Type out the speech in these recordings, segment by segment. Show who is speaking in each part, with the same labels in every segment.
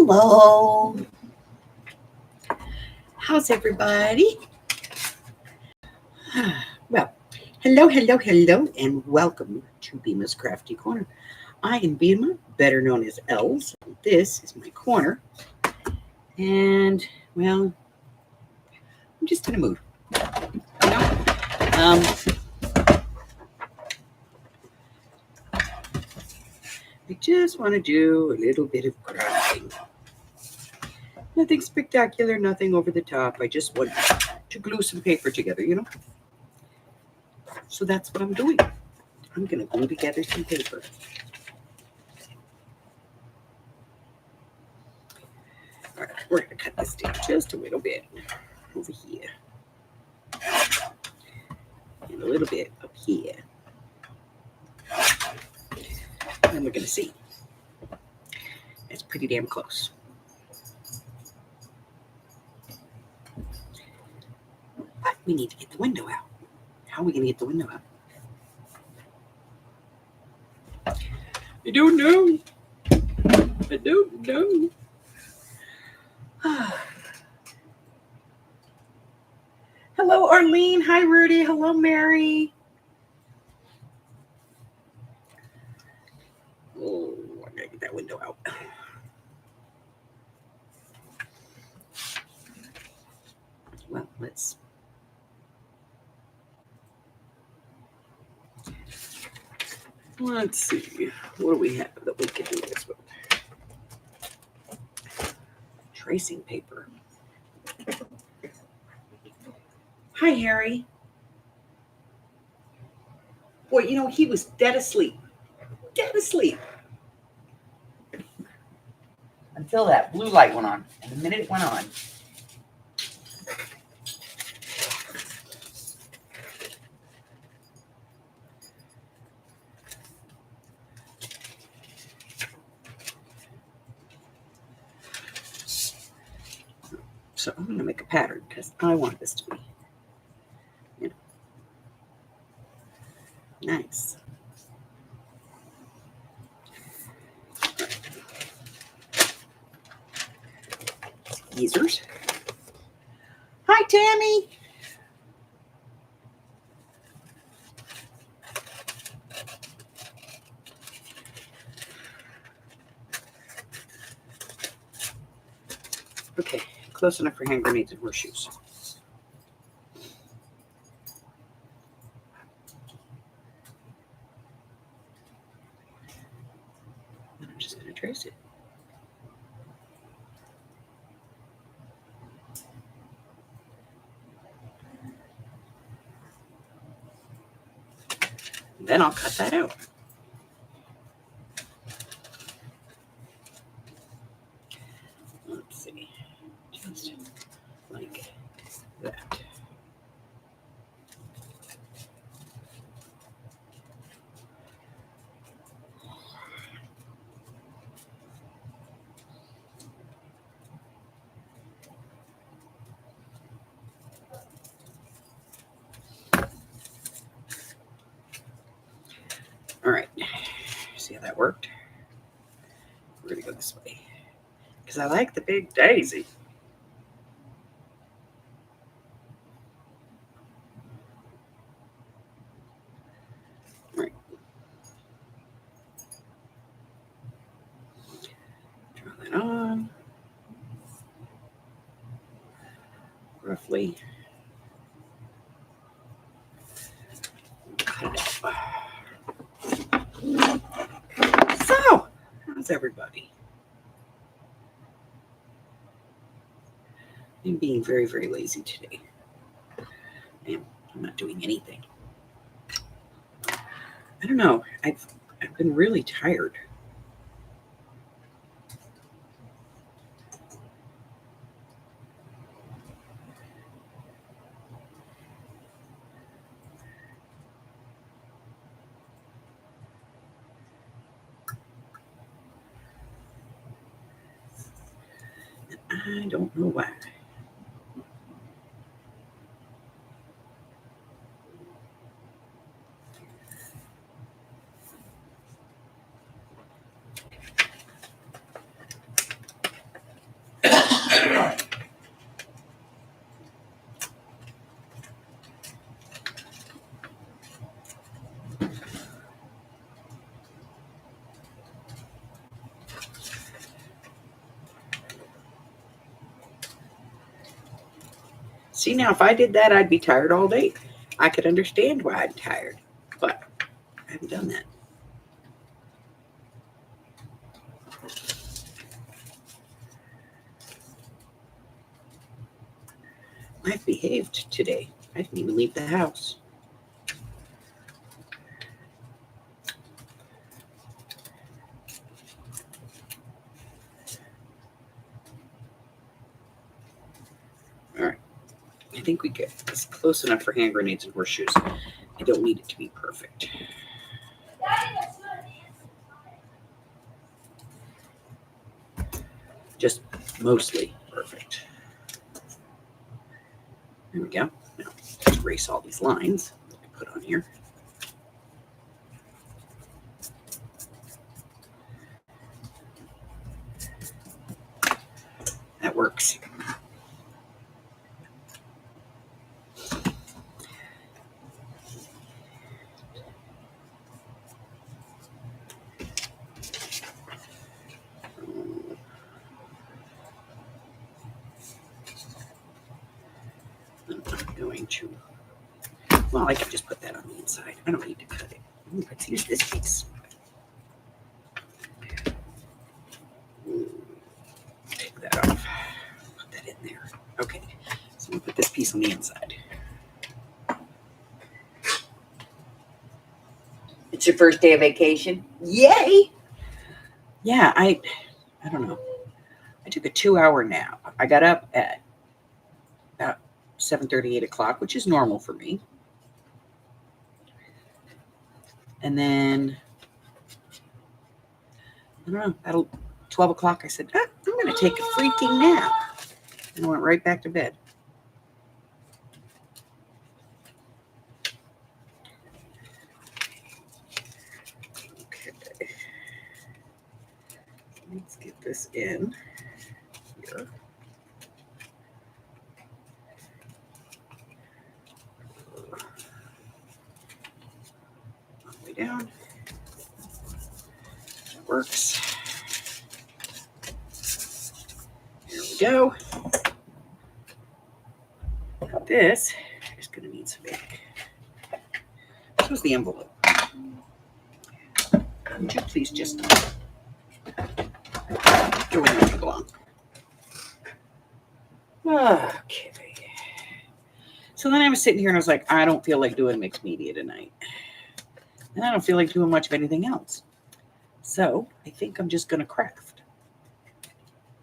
Speaker 1: Hello. How's everybody? Well, hello, and welcome to Bima's Crafty Corner. I am Bima, better known as Els. This is my corner. And, well, I'm just in a mood. You know? I just want to do a little bit of crafting. Nothing spectacular, nothing over the top. I just want to glue some paper together, So that's what I'm doing. I'm going to glue together some paper. All right, we're going to cut this down just a little bit over here. And a little bit up here. And we're going to see. That's pretty damn close. But we need to get the window out. How are we going to get the window out? I don't know. Hello, Arlene. Hi, Rudy. Hello, Mary. Oh, I gotta get that window out. Well, let's see. What do we have that we can do this with? Tracing paper. Hi, Harry. Boy, he was dead asleep. Until that blue light went on. And the minute it went on. So I'm going to make a pattern because I want this to be, nice. Easers. Hi, Tammy. Okay, close enough for hand grenades and horseshoes. And I'm just going to trace it. And then I'll cut that out. Let's see. Just like that. All right. See how that worked? We're going to go this way. Because I like the big daisy. Right. Draw that on. Roughly. Cut it out. So, how's everybody? I'm being very, very lazy today. I'm not doing anything. I don't know. I've been really tired. I don't know why. See, now if I did that, I'd be tired all day. I could understand why I'm tired, but I haven't done that. I've behaved today. I didn't even leave the house. All right. I think we get this close enough for hand grenades and horseshoes. I don't need it to be perfect. Just mostly perfect. There we go. Now, let's erase all these lines that I put on here. That works. I'm going to, well, I can just put that on the inside. I don't need to cut it. Let's use this piece. Take that off. Put that in there. Okay, so we'll put this piece on the inside.
Speaker 2: It's your first day of vacation. Yay!
Speaker 1: Yeah, I don't know. I took a 2-hour nap. I got up at about 7:30, 8 o'clock, which is normal for me. And then, I don't know, at 12 o'clock, I said, I'm going to take a freaking nap. And I went right back to bed. Okay. Let's get this in here. All the way down. That works. Here we go. Now this is going to need some ink. This was the envelope. Would you please just go in where you belong? Okay. So then I was sitting here and I was like, I don't feel like doing mixed media tonight. And I don't feel like doing much of anything else. So I think I'm just going to craft.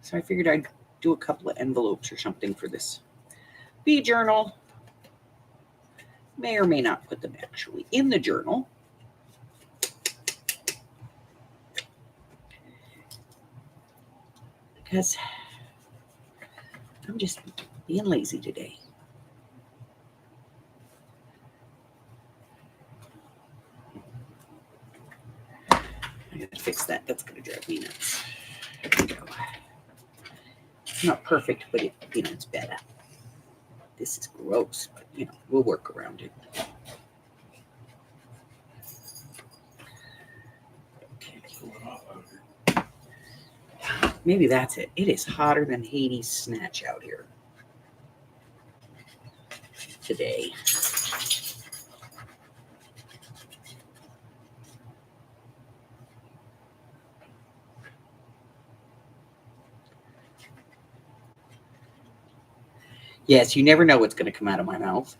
Speaker 1: So I figured I'd do a couple of envelopes or something for this bee journal. May or may not put them actually in the journal. Because I'm just being lazy today. I gotta fix that. That's gonna drive me nuts. There we go. It's not perfect, but it's better. This is gross, but we'll work around it. Okay. Maybe that's it. It is hotter than Hades' snatch out here today. Yes, you never know what's going to come out of my mouth.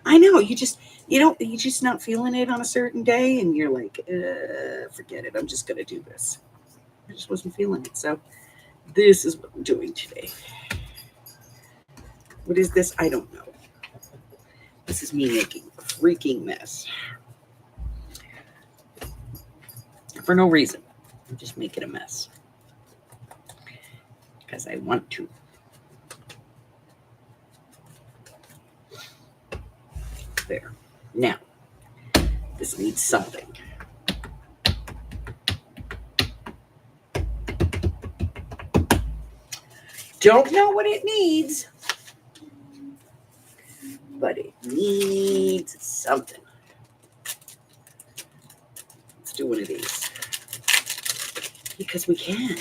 Speaker 1: I know, you're just not feeling it on a certain day, and you're like, forget it. I'm just going to do this. I just wasn't feeling it. So this is what I'm doing today. What is this? I don't know. This is me making a freaking mess. For no reason. I'm just making a mess. Because I want to. There. Now, this needs something. Don't know what it needs, but it needs something. Let's do one of these. because we can.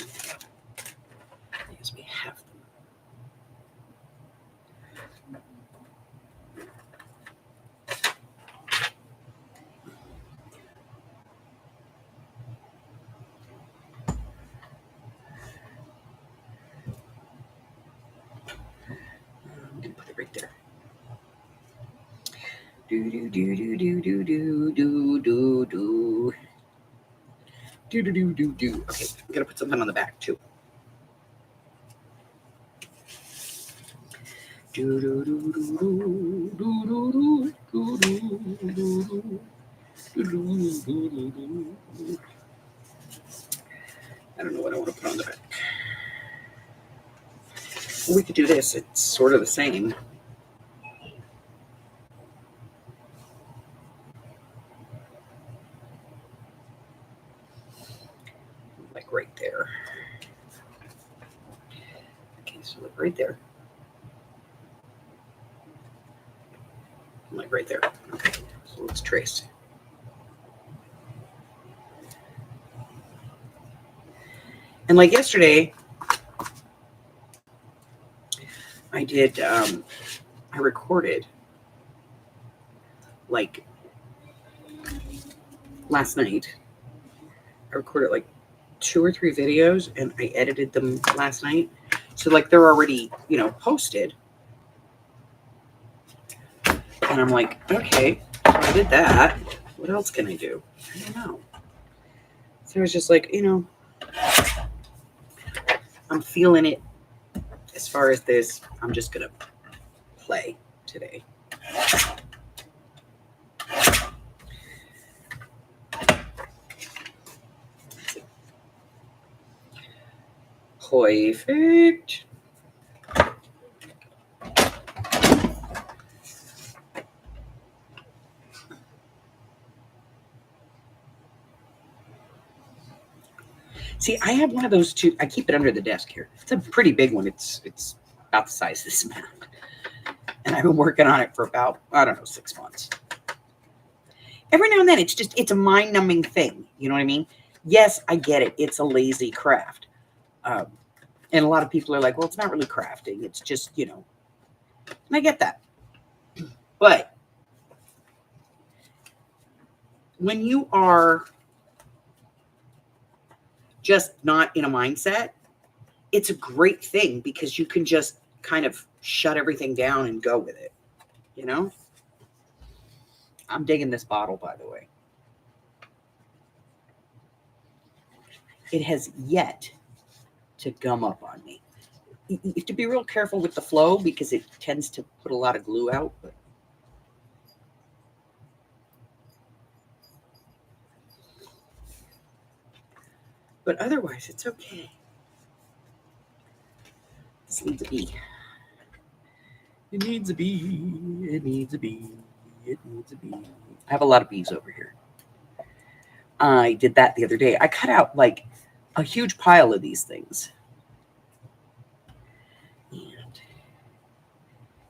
Speaker 1: Because we have them. I'm going to put it right there. Do do do do do do do do do do. Do do do do do. Okay, I'm gonna put something on the back too. Do do do do do do do do do do do. I don't know what I want to put on the back. We could do this. It's sort of the same. Like right there. Okay, so like right there. Like right there. Okay, so let's trace. And like yesterday, I did, I recorded like last night. I recorded like 2 or 3 videos and I edited them last night. So like they're already, posted. And I'm like, okay, so I did that. What else can I do? I don't know. So I was just like, I'm feeling it as far as this. I'm just going to play today. Perfect. See, I have one of those too. I keep it under the desk here. It's a pretty big one. It's about the size of this map. And I've been working on it for about, 6 months. Every now and then, it's a mind-numbing thing. You know what I mean? Yes, I get it. It's a lazy craft. And a lot of people are like, well, it's not really crafting. It's just, and I get that. But when you are just not in a mindset, it's a great thing because you can just kind of shut everything down and go with it. I'm digging this bottle, by the way. It has yet to gum up on me. You have to be real careful with the flow because it tends to put a lot of glue out. But otherwise, it's okay. This needs a bee. It needs a bee. It needs a bee. It needs a bee. I have a lot of bees over here. I did that the other day. I cut out like a huge pile of these things. And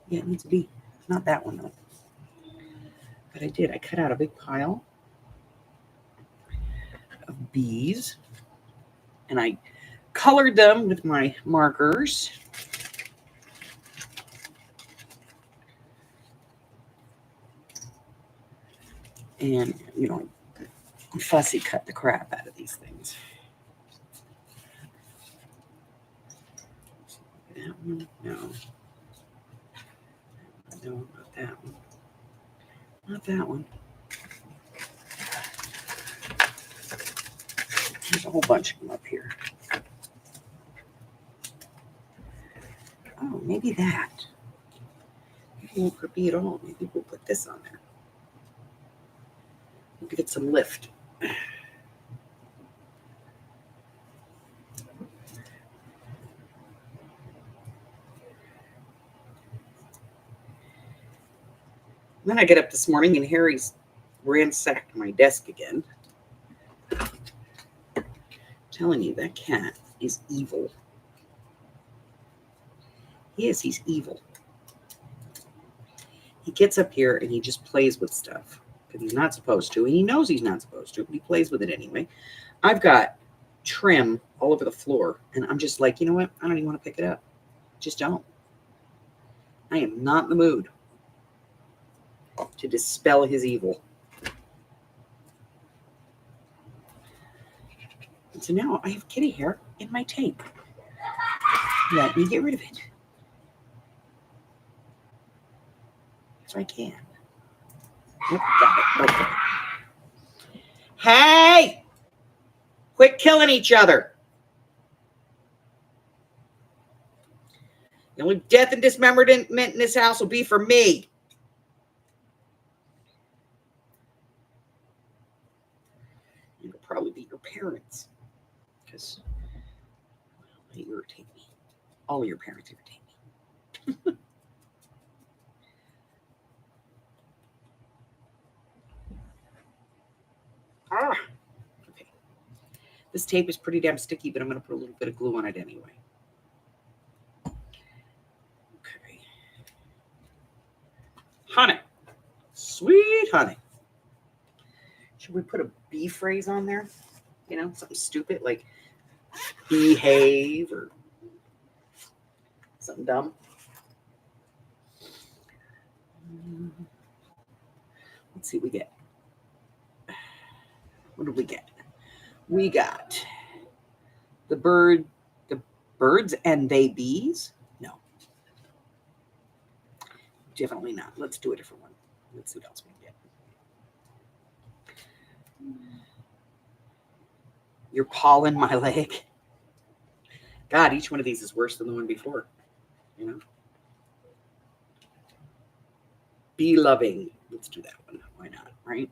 Speaker 1: yeah, it needs a bee. Not that one though. But I did. I cut out a big pile of bees. And I colored them with my markers. And, fussy cut the crap out of these things. That one? No. No, not that one. Not that one. There's a whole bunch of them up here. Oh, maybe that. Maybe it won't be at all. Maybe we'll put this on there. Maybe get some lift. Then I get up this morning and Harry's ransacked my desk again. I'm telling you, that cat is evil. He's evil. He gets up here and he just plays with stuff because he's not supposed to, and he knows he's not supposed to, but he plays with it anyway. I've got trim all over the floor. And I'm just like, you know what? I don't even want to pick it up. Just don't. I am not in the mood to dispel his evil. And so now I have kitty hair in my tape. Let me get rid of it. If I can. Yep, got it. Okay. Hey! Quit killing each other. The only death and dismemberment in this house will be for me. It'll probably be your parents. Because they irritate me. All of your parents irritate me. Okay. This tape is pretty damn sticky, but I'm going to put a little bit of glue on it anyway. Okay. Honey. Sweet honey. Should we put a B phrase on there? You know, something stupid like behave or something dumb. Let's see what we get. What did we get? We got the birds and they bees. No, definitely not. Let's do a different one. Let's see what else we can get. Your paw in my leg. God, each one of these is worse than the one before. You know. Be loving. Let's do that one. Why not? Right?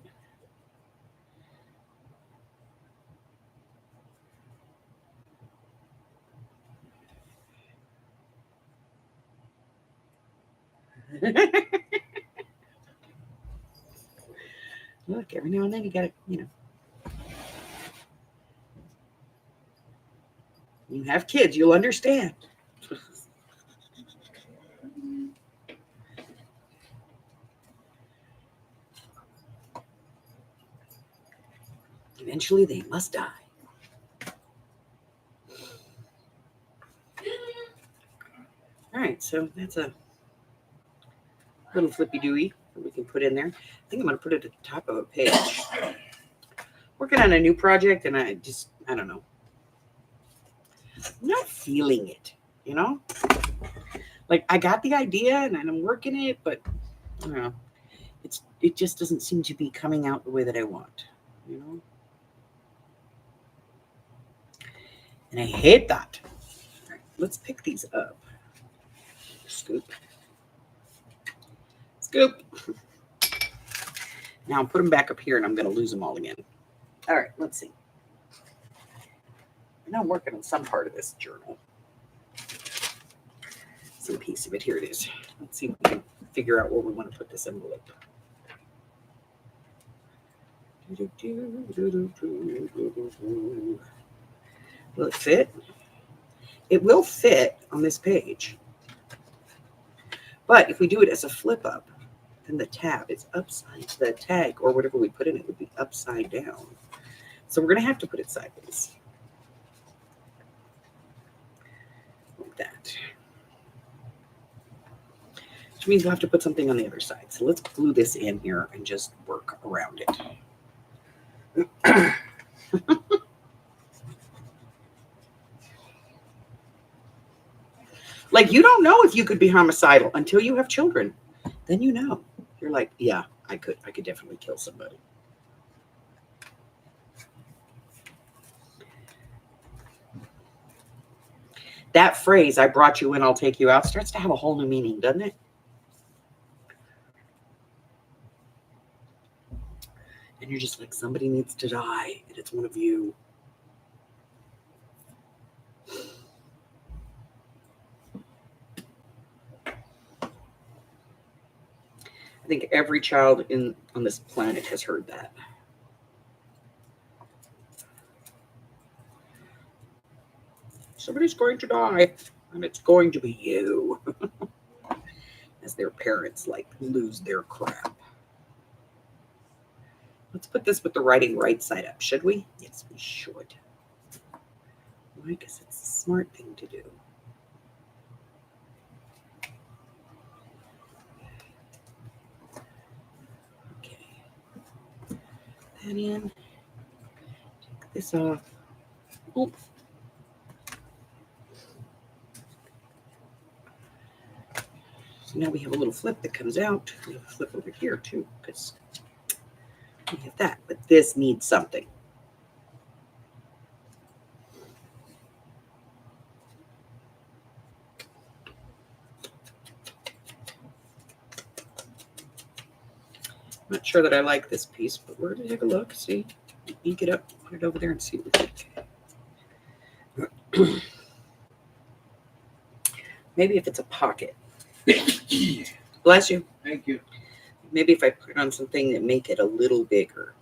Speaker 1: Look, every now and then you gotta, you know. You have kids, you'll understand. Eventually they must die. All right, so that's a little flippy dooey that we can put in there. I think I'm going to put it at the top of a page. Working on a new project, and I don't know. I'm not feeling it, you know? Like, I got the idea, and I'm working it, but, I don't know. It just doesn't seem to be coming out the way that I want, you know? And I hate that. All right, let's pick these up. Scoop. Scoop. Now I'll put them back up here and I'm going to lose them all again. All right, let's see. Now I'm working on some part of this journal. Some piece of it. Here it is. Let's see if we can figure out where we want to put this envelope. Will it fit? It will fit on this page. But if we do it as a flip up, then the tab is upside, the tag or whatever we put in it would be upside down. So we're going to have to put it sideways. Like that. Which means we'll have to put something on the other side. So let's glue this in here and just work around it. Like, you don't know if you could be homicidal until you have children. Then you know. You're like, yeah, I could definitely kill somebody. That phrase, I brought you in, I'll take you out, starts to have a whole new meaning, doesn't it? And you're just like, somebody needs to die, and it's one of you. I think every child on this planet has heard that. Somebody's going to die, and it's going to be you. As their parents, like, lose their crap. Let's put this with the writing right side up, should we? Yes, we should. Why? Because it's a smart thing to do. Okay. That in. Take this off. Oh. So now we have a little flip that comes out. We have a flip over here too, because we have that. But this needs something. I'm not sure that I like this piece, but we're going to take a look, see, ink it up, put it over there and see what we think. Maybe if it's a pocket. Bless you.
Speaker 3: Thank you.
Speaker 1: Maybe if I put it on something that make it a little bigger.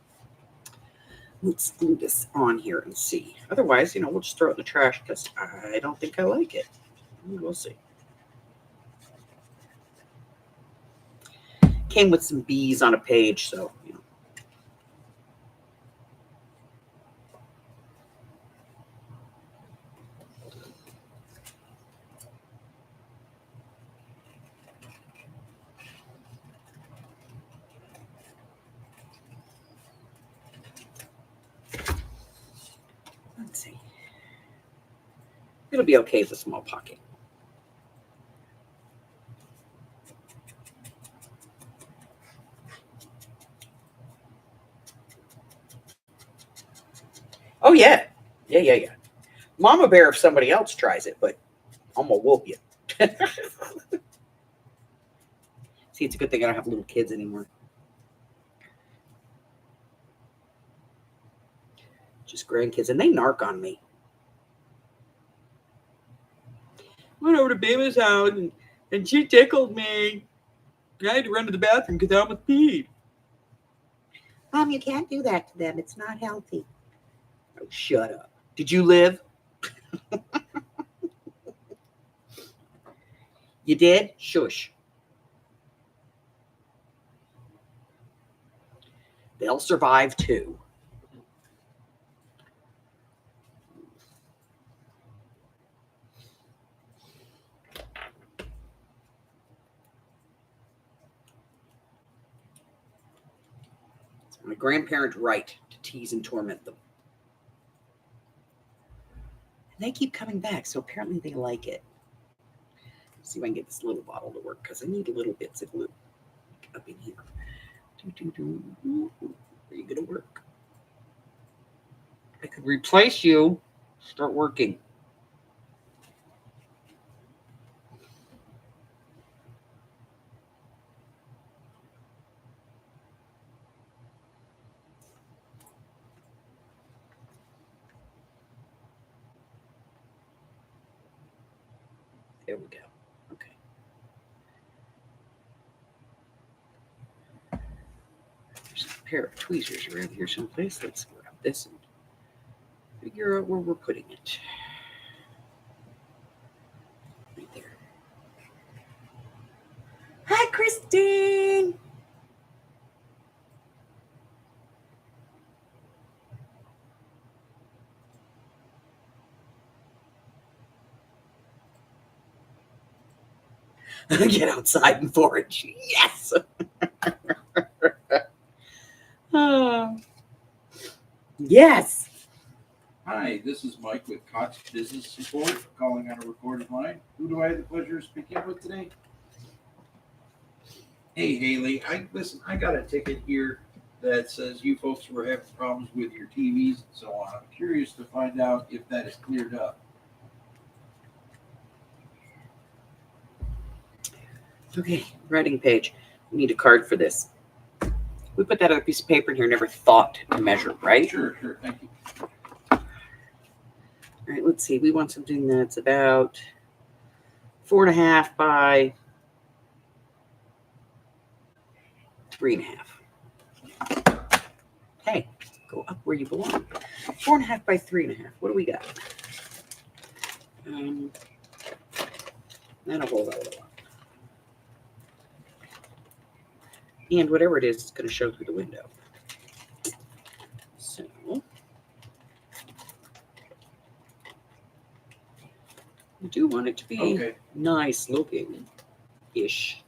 Speaker 1: Let's glue this on here and see. Otherwise, we'll just throw it in the trash because I don't think I like it. We'll see. Came with some bees on a page, so let's see. It'll be okay as a small pocket. Oh, yeah. Yeah. Mama bear if somebody else tries it, but I'm going to whoop you. See, it's a good thing I don't have little kids anymore. Just grandkids, and they narc on me. Went over to Beema's house, and she tickled me. I had to run to the bathroom because I almost peed. Mom, you can't do that to them. It's not healthy. Oh, shut up. Did you live? You did? Shush. They'll survive too. It's my grandparents' right to tease and torment them. And they keep coming back, so apparently they like it. Let's see if I can get this little bottle to work because I need little bits of glue up in here. Are you going to work? I could replace you. Start working. There we go. Okay. There's a pair of tweezers around here someplace. Let's grab this and figure out where we're putting it. Right there. Hi, Christine. Get outside and forage. Yes. Yes.
Speaker 3: Hi, this is Mike with Cox Business Support, calling on a recorded line. Who do I have the pleasure of speaking with today? Hey, Haley. I got a ticket here that says you folks were having problems with your TVs and so on. I'm curious to find out if that is cleared up.
Speaker 1: Okay, writing page. We need a card for this. We put that other piece of paper in here, never thought to measure, right?
Speaker 3: Sure. Thank you.
Speaker 1: All right, let's see. We want something that's about 4.5 by 3.5. Hey, go up where you belong. 4.5 by 3.5. What do we got? That'll hold that a little. And whatever it is, it's going to show through the window. So, do want it to be
Speaker 3: Okay.
Speaker 1: nice looking ish.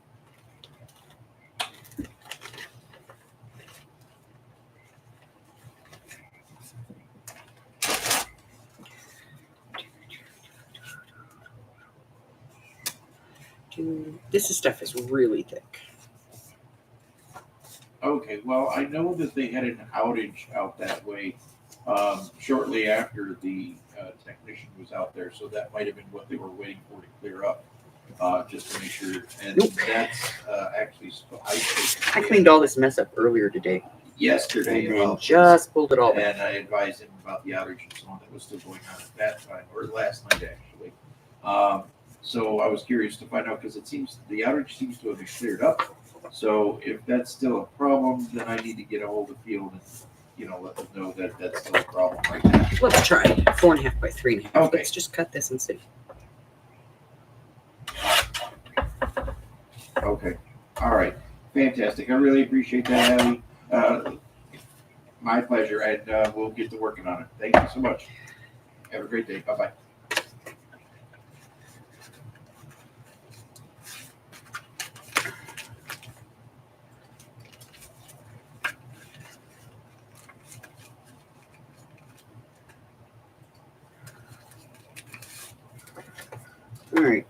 Speaker 1: This stuff is really thick.
Speaker 3: Okay, well, I know that they had an outage out that way shortly after the technician was out there, so that might have been what they were waiting for to clear up, just to make sure. And
Speaker 1: Nope.
Speaker 3: that's actually
Speaker 1: I cleaned all this mess up earlier today
Speaker 3: yesterday
Speaker 1: and then
Speaker 3: about
Speaker 1: just pulled it all
Speaker 3: this,
Speaker 1: back.
Speaker 3: and I advised him about the outage and so on that was still going on at that time, or last night actually. So I was curious to find out because it seems the outage seems to have been cleared up. So if that's still a problem, then I need to get a hold of Field and let them know that that's still a problem right now.
Speaker 1: Let's try 4.5 by 3.5.
Speaker 3: Okay.
Speaker 1: Let's just cut this and see.
Speaker 3: Okay. All right. Fantastic. I really appreciate that, Abby. My pleasure, and we'll get to working on it. Thank you so much. Have a great day. Bye bye.
Speaker 1: All right.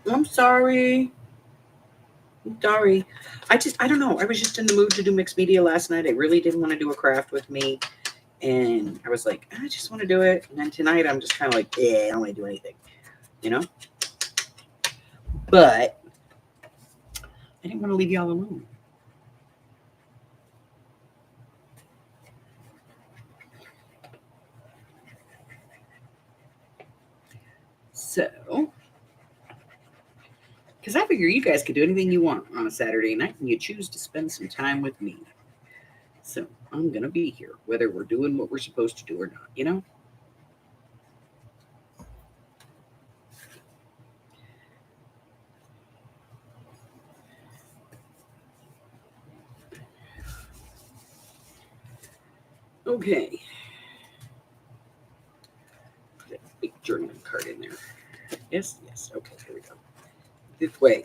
Speaker 1: I'm sorry. I'm sorry. I don't know. I was just in the mood to do mixed media last night. I really didn't want to do a craft with me. And I was like, I just want to do it. And then tonight I'm just kind of like, I don't want to do anything, But I didn't want to leave y'all alone. So, because I figure you guys could do anything you want on a Saturday night and you choose to spend some time with me. So I'm going to be here, whether we're doing what we're supposed to do or not, Okay. Put that big journal card in there. Yes. Okay, here we go. This way.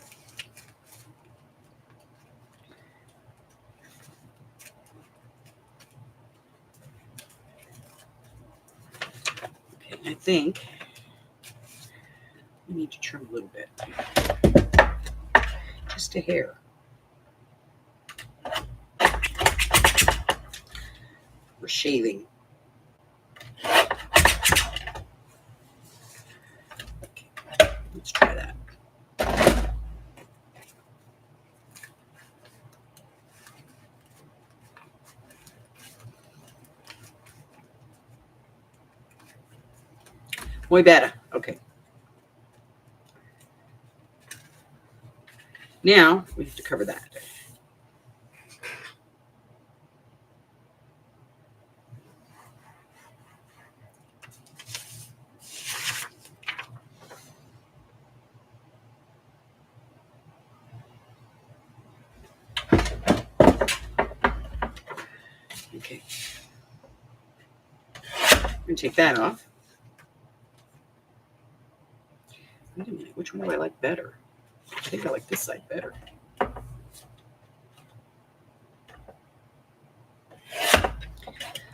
Speaker 1: Okay, I think we need to trim a little bit. Just a hair. We're shaving. Okay, let's try that. Muy better. Okay. Now we have to cover that. Okay. I'm going to take that off. Wait a minute. Which one do I like better? I think I like this side better.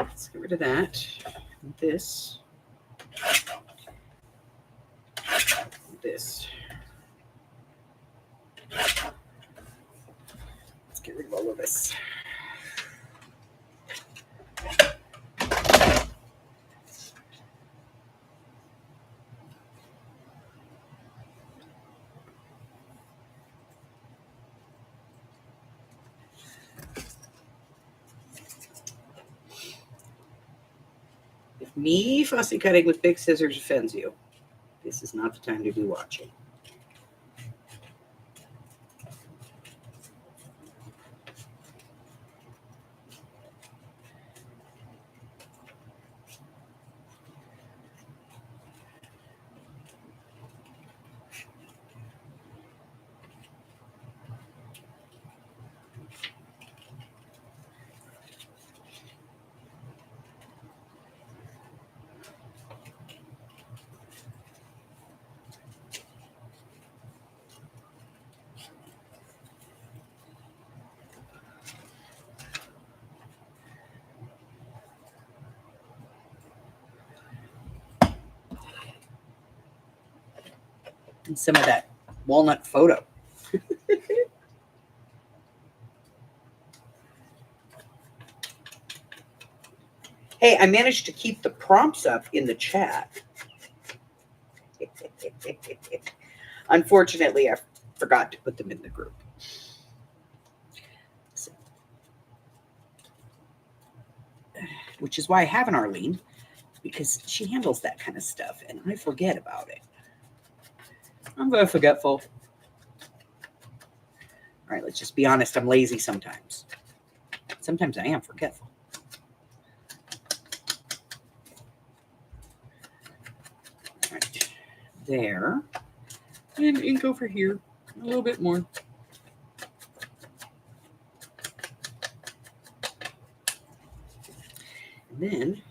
Speaker 1: Let's get rid of that. This. This. Let's get rid of all of this. me fussy cutting with big scissors offends you, this is not the time to be watching. And some of that walnut photo. Hey, I managed to keep the prompts up in the chat. Unfortunately, I forgot to put them in the group. So, which is why I have an Arlene, because she handles that kind of stuff, and I forget about it. I'm very forgetful. All right, let's just be honest. I'm lazy sometimes. Sometimes I am forgetful. All right, there. And ink over here, a little bit more. And then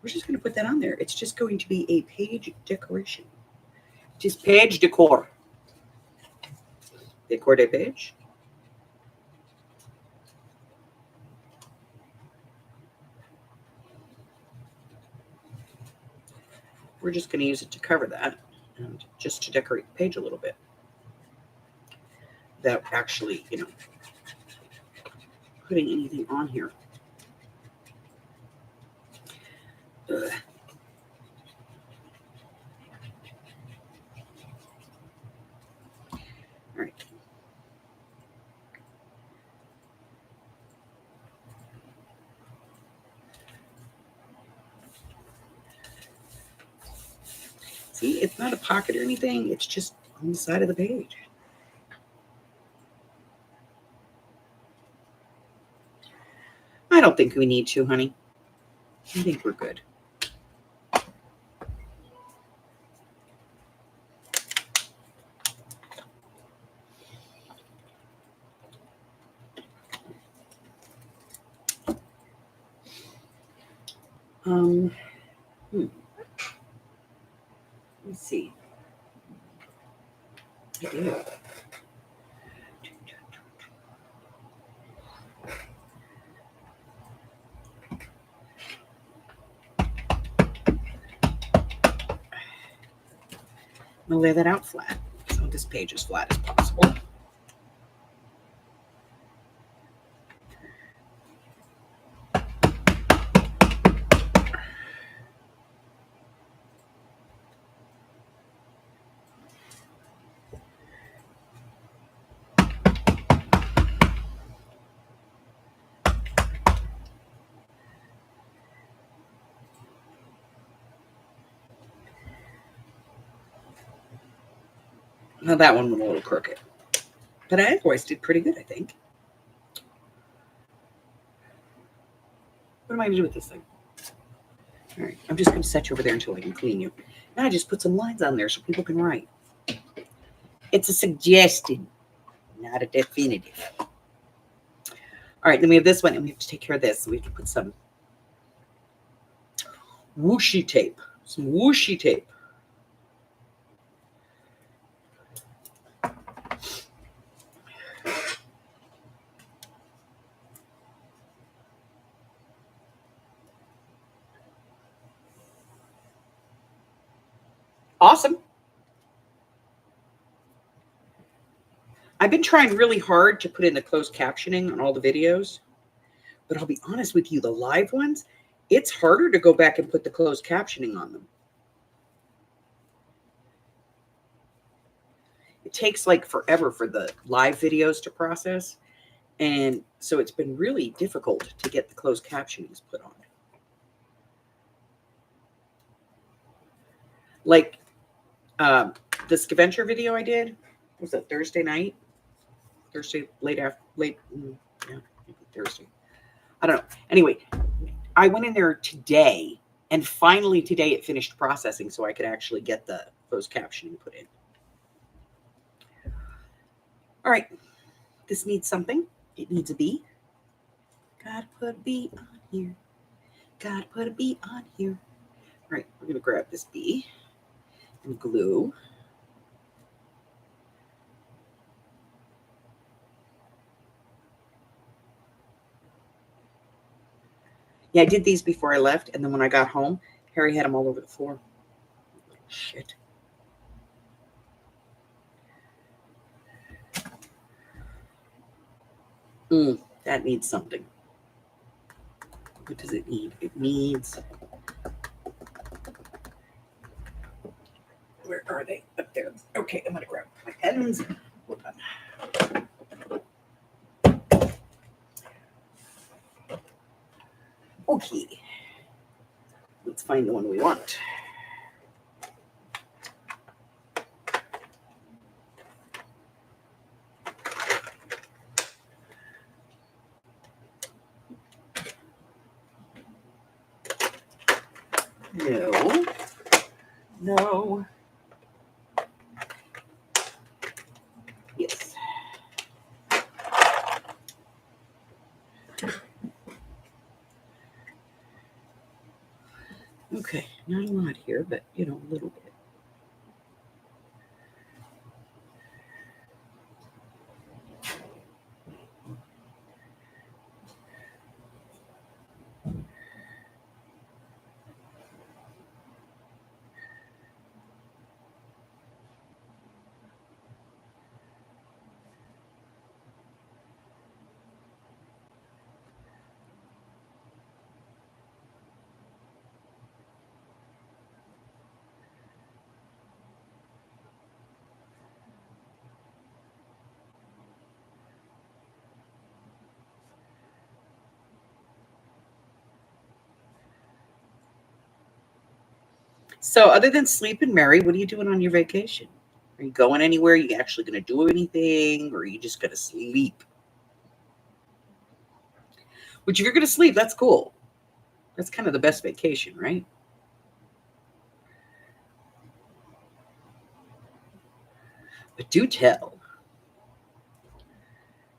Speaker 1: we're just going to put that on there. It's just going to be a page decoration. Just page decor. Decor de page. We're just going to use it to cover that and just to decorate the page a little bit. Without actually, putting anything on here. Ugh. All right. See, it's not a pocket or anything. It's just on the side of the page. I don't think we need to, honey. I think we're good. Let's see. I do. I'm going to lay that out flat, so this page as flat as possible. Now that one went a little crooked, but I otherwise did pretty good, I think. What am I going to do with this thing? All right, I'm just going to set you over there until I can clean you. Now I just put some lines on there so people can write. It's a suggestion, not a definitive. All right, then we have this one, and we have to take care of this. So we have to put some whooshy tape. Some whooshy tape. Awesome. I've been trying really hard to put in the closed captioning on all the videos, but I'll be honest with you, the live ones, it's harder to go back and put the closed captioning on them. It takes like forever for the live videos to process, and so it's been really difficult to get the closed captionings put on. Like the scavenger video I did, was it Thursday night? Thursday, yeah, maybe Thursday. I don't know. Anyway, I went in there today, and finally today it finished processing so I could actually get the closed captioning put in. All right, this needs something. It needs a bee. Gotta put a bee on here. Gotta put a bee on here. All right, we're gonna grab this bee and glue. Yeah, I did these before I left, and then when I got home, Harry had them all over the floor. Shit. That needs something. What does it need? It needs... Where are they? Up there. Okay, I'm going to grab my pens. Hold on. Okay. Let's find the one we want. No. No. Yes. Okay, not a lot here, but a little bit. So other than sleep and marry, what are you doing on your vacation? Are you going anywhere? Are you actually going to do anything? Or are you just going to sleep? Which, if you're going to sleep, that's cool. That's kind of the best vacation, right? But do tell.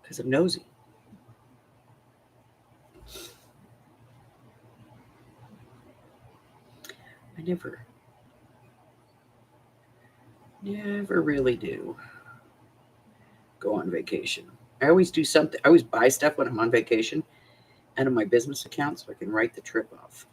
Speaker 1: Because I'm nosy. I never really do go on vacation. I always do something. I always buy stuff when I'm on vacation out of my business account so I can write the trip off.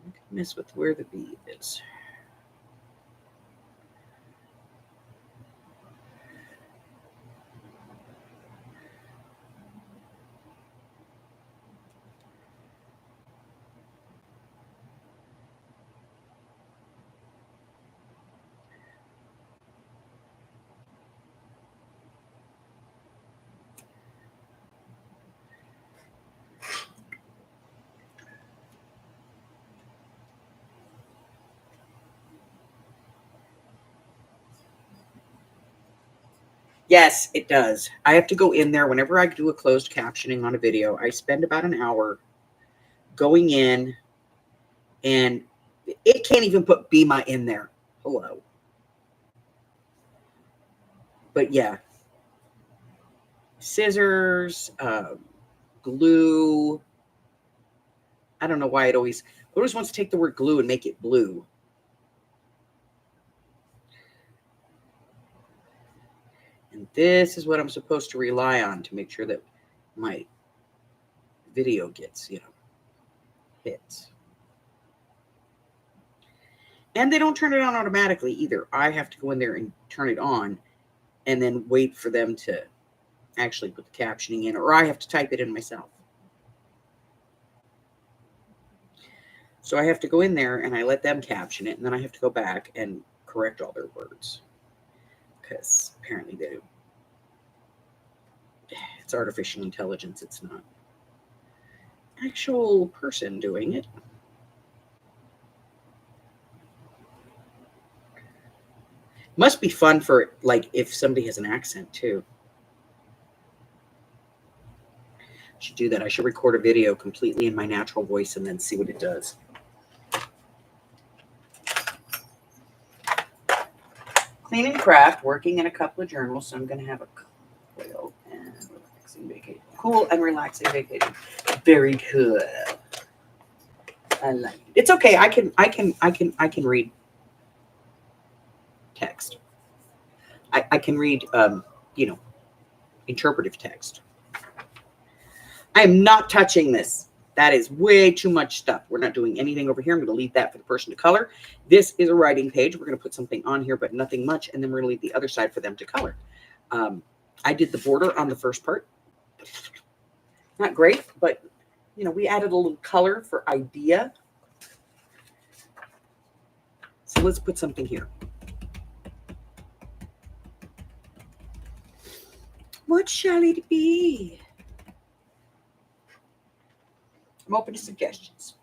Speaker 1: I can mess with where the bee is. Yes, it does. I have to go in there whenever I do a closed captioning on a video. I spend about an hour going in, and it can't even put BMA in there. Hello. But yeah, scissors, glue. I don't know why it always wants to take the word glue and make it blue. And this is what I'm supposed to rely on to make sure that my video gets, hits. And they don't turn it on automatically either. I have to go in there and turn it on and then wait for them to actually put the captioning in, or I have to type it in myself. So I have to go in there and I let them caption it, and then I have to go back and correct all their words. Because apparently they do. It's artificial intelligence, it's not actual person doing it. Must be fun for, like, if somebody has an accent too. I should do that. I should record a video completely in my natural voice and then see what it does. Clean and craft, working in a couple of journals, so I'm going to have a cool and relaxing vacation. Cool and relaxing vacation. Very cool. I like it. It's okay. I can read text. I can read, interpretive text. I am not touching this. That is way too much stuff. We're not doing anything over here. I'm going to leave that for the person to color. This is a writing page. We're going to put something on here, but nothing much. And then we're going to leave the other side for them to color. I did the border on the first part. Not great, but, we added a little color for idea. So let's put something here. What shall it be? I'm open to suggestions.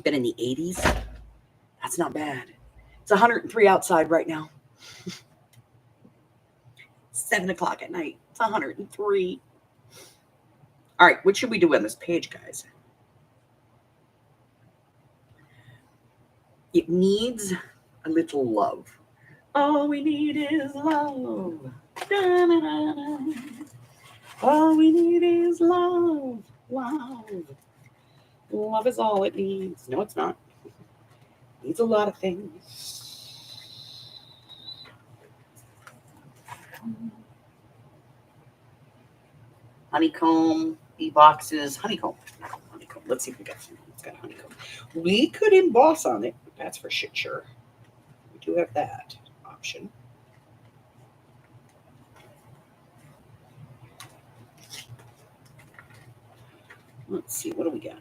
Speaker 1: Been in the 80s. That's not bad. It's 103 outside right now. 7 o'clock at night. It's 103. All right, what should we do on this page, guys? It needs a little love. All we need is love. Da-na-na-na. All we need is love. Love. Love is all it needs. No, it's not. It needs a lot of things. Honeycomb, boxes, honeycomb. Let's see if we got something. It's got honeycomb. We could emboss on it, that's for shit sure. We do have that option. Let's see, what do we got?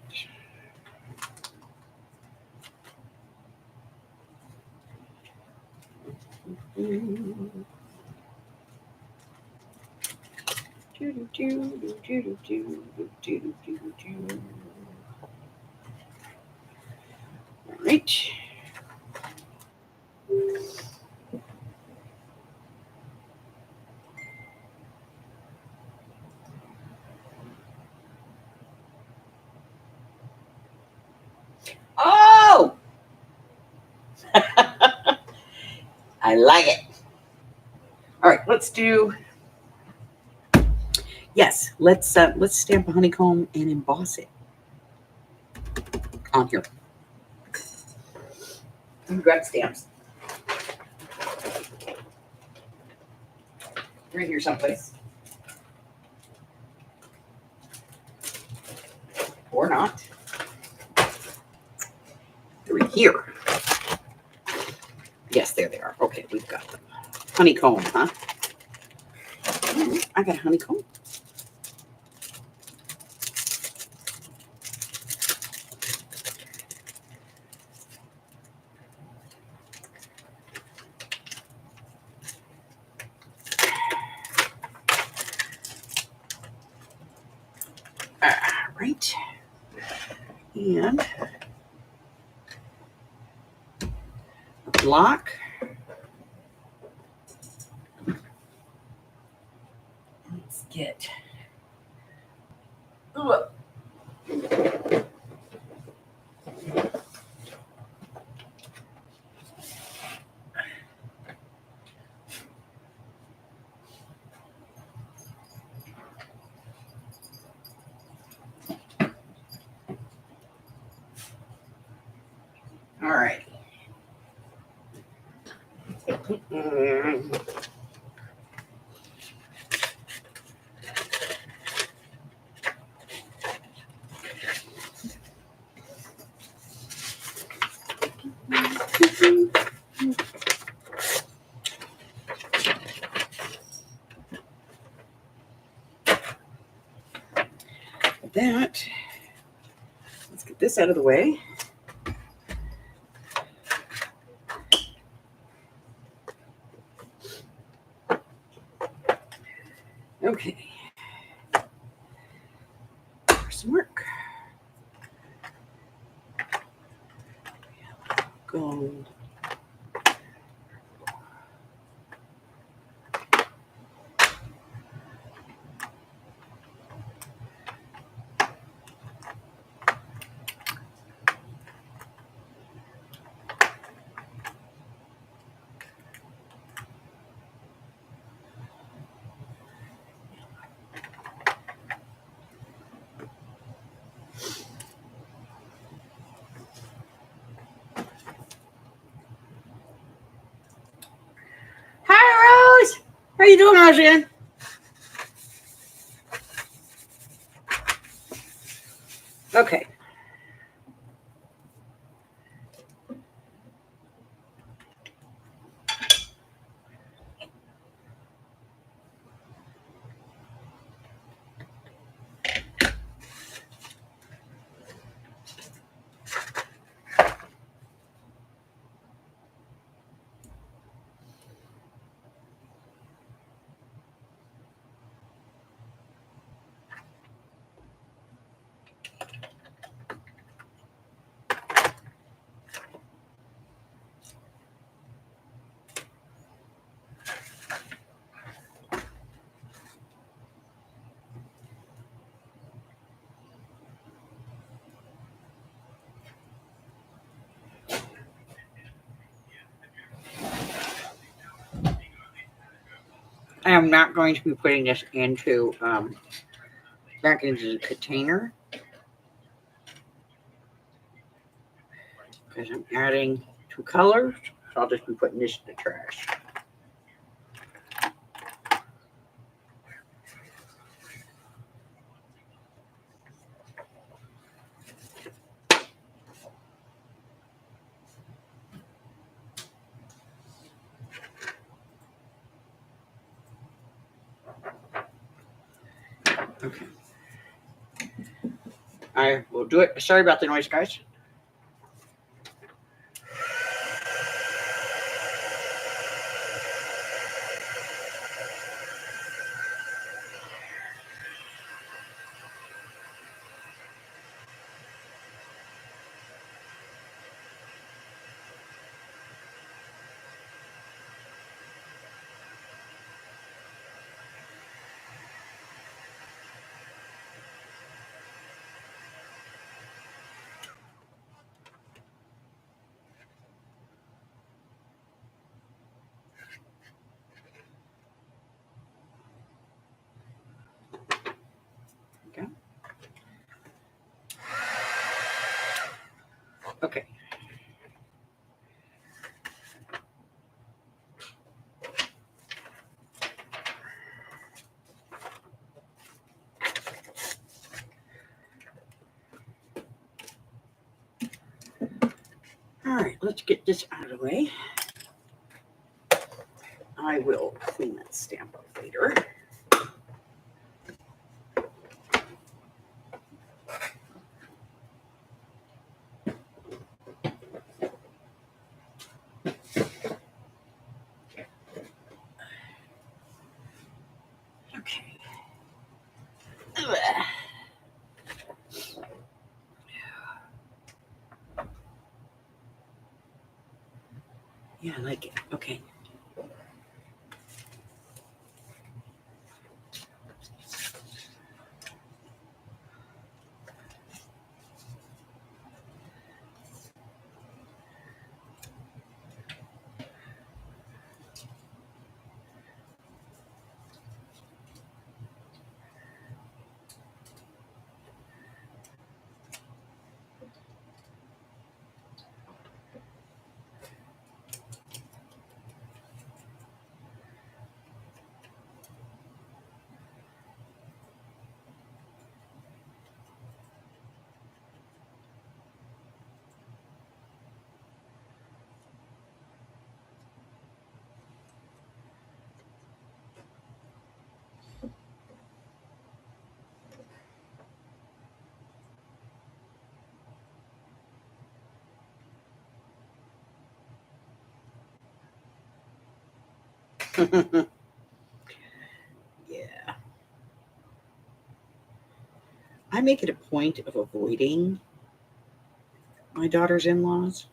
Speaker 1: All right. Oh! I like it. All right, let's do. Yes, let's stamp a honeycomb and emboss it on here. Grab stamps. They're in here someplace. Or not. They're in here. Yes, there they are. Okay, we've got them. Honeycomb, huh? I got a honeycomb. Right. And a block. Let's get. Ooh. All right. that, let's get this out of the way. Okay. For some work. Gold. Hi, Rose. How you doing, Roseanne? Okay. I am not going to be putting this into back into the container because I'm adding 2 colors. So I'll just be putting this in the trash. Okay. I will do it. Sorry about the noise, guys. Okay. Okay. All right, let's get this out of the way. I will clean that stamp up later. Okay. Ugh. Yeah, I like it. Okay. Yeah. I make it a point of avoiding my daughter's in-laws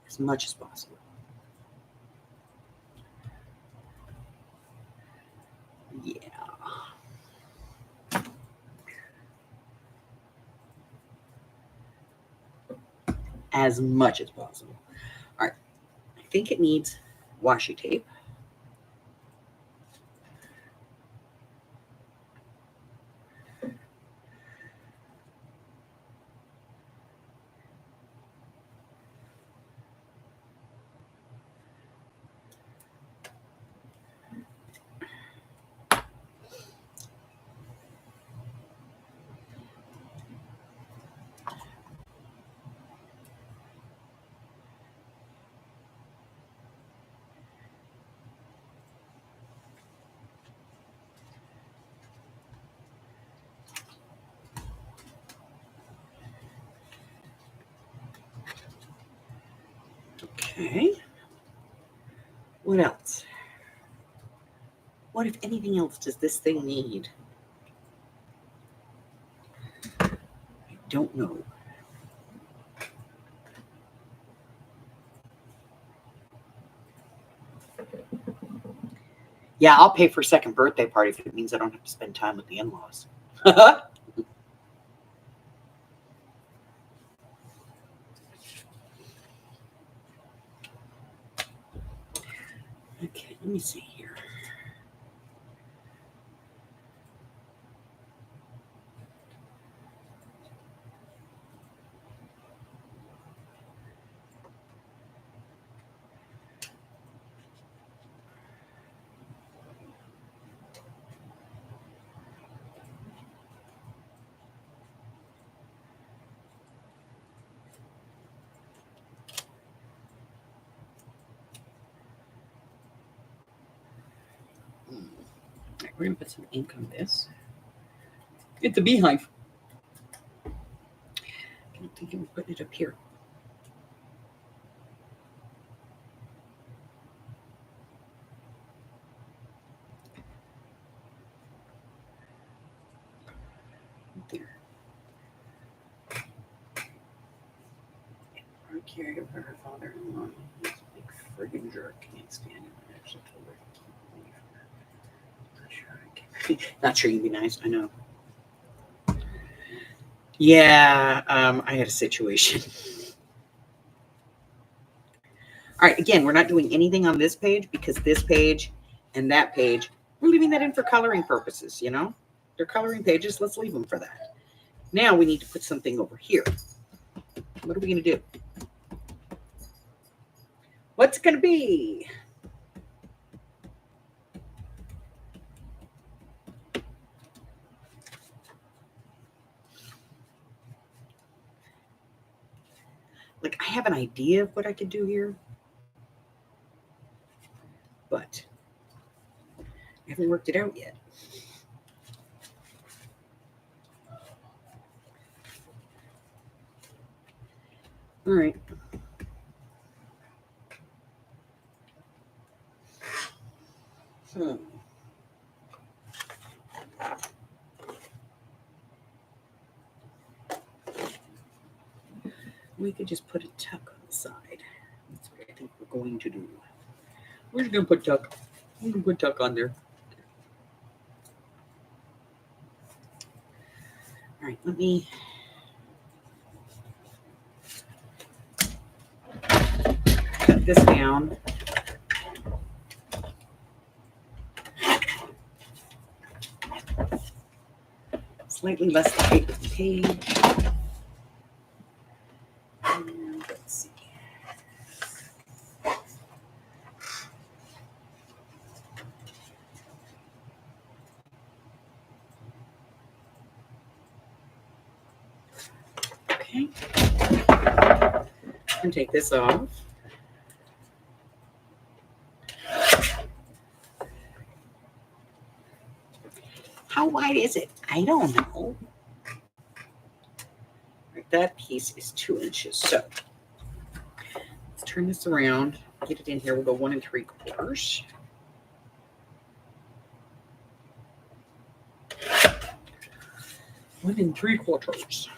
Speaker 1: as much as possible. Yeah. As much as possible. All right. I think it needs washi tape. Okay. What else? What, if anything else, does this thing need? I don't know. Yeah, I'll pay for a second birthday party if it means I don't have to spend time with the in-laws. Okay, let me see here. We're going to put some ink on this. It's a beehive. I don't think I'm putting it up here. There. I carried over her father-in-law. He's a big friggin' jerk. Can't stand him. I actually told her to keep away from her. Not sure I can. Not sure you'd be nice. I know. Yeah, I had a situation. All right, again, we're not doing anything on this page because this page and that page, we're leaving that in for coloring purposes, you know? They're coloring pages. Let's leave them for that. Now we need to put something over here. What are we going to do? What's it going to be? Like, I have an idea of what I could do here, but I haven't worked it out yet. All right. We could just put a tuck on the side. That's what I think we're going to do. We're just going to put tuck. I'm going to put tuck on there. All right, let me cut this down. Slightly less height of the page. And let's see. Okay. And take this off. How wide is it? I don't know. Right, that piece is 2 inches. So let's turn this around. get it in here. We'll go 1 3/4. One and 3/4.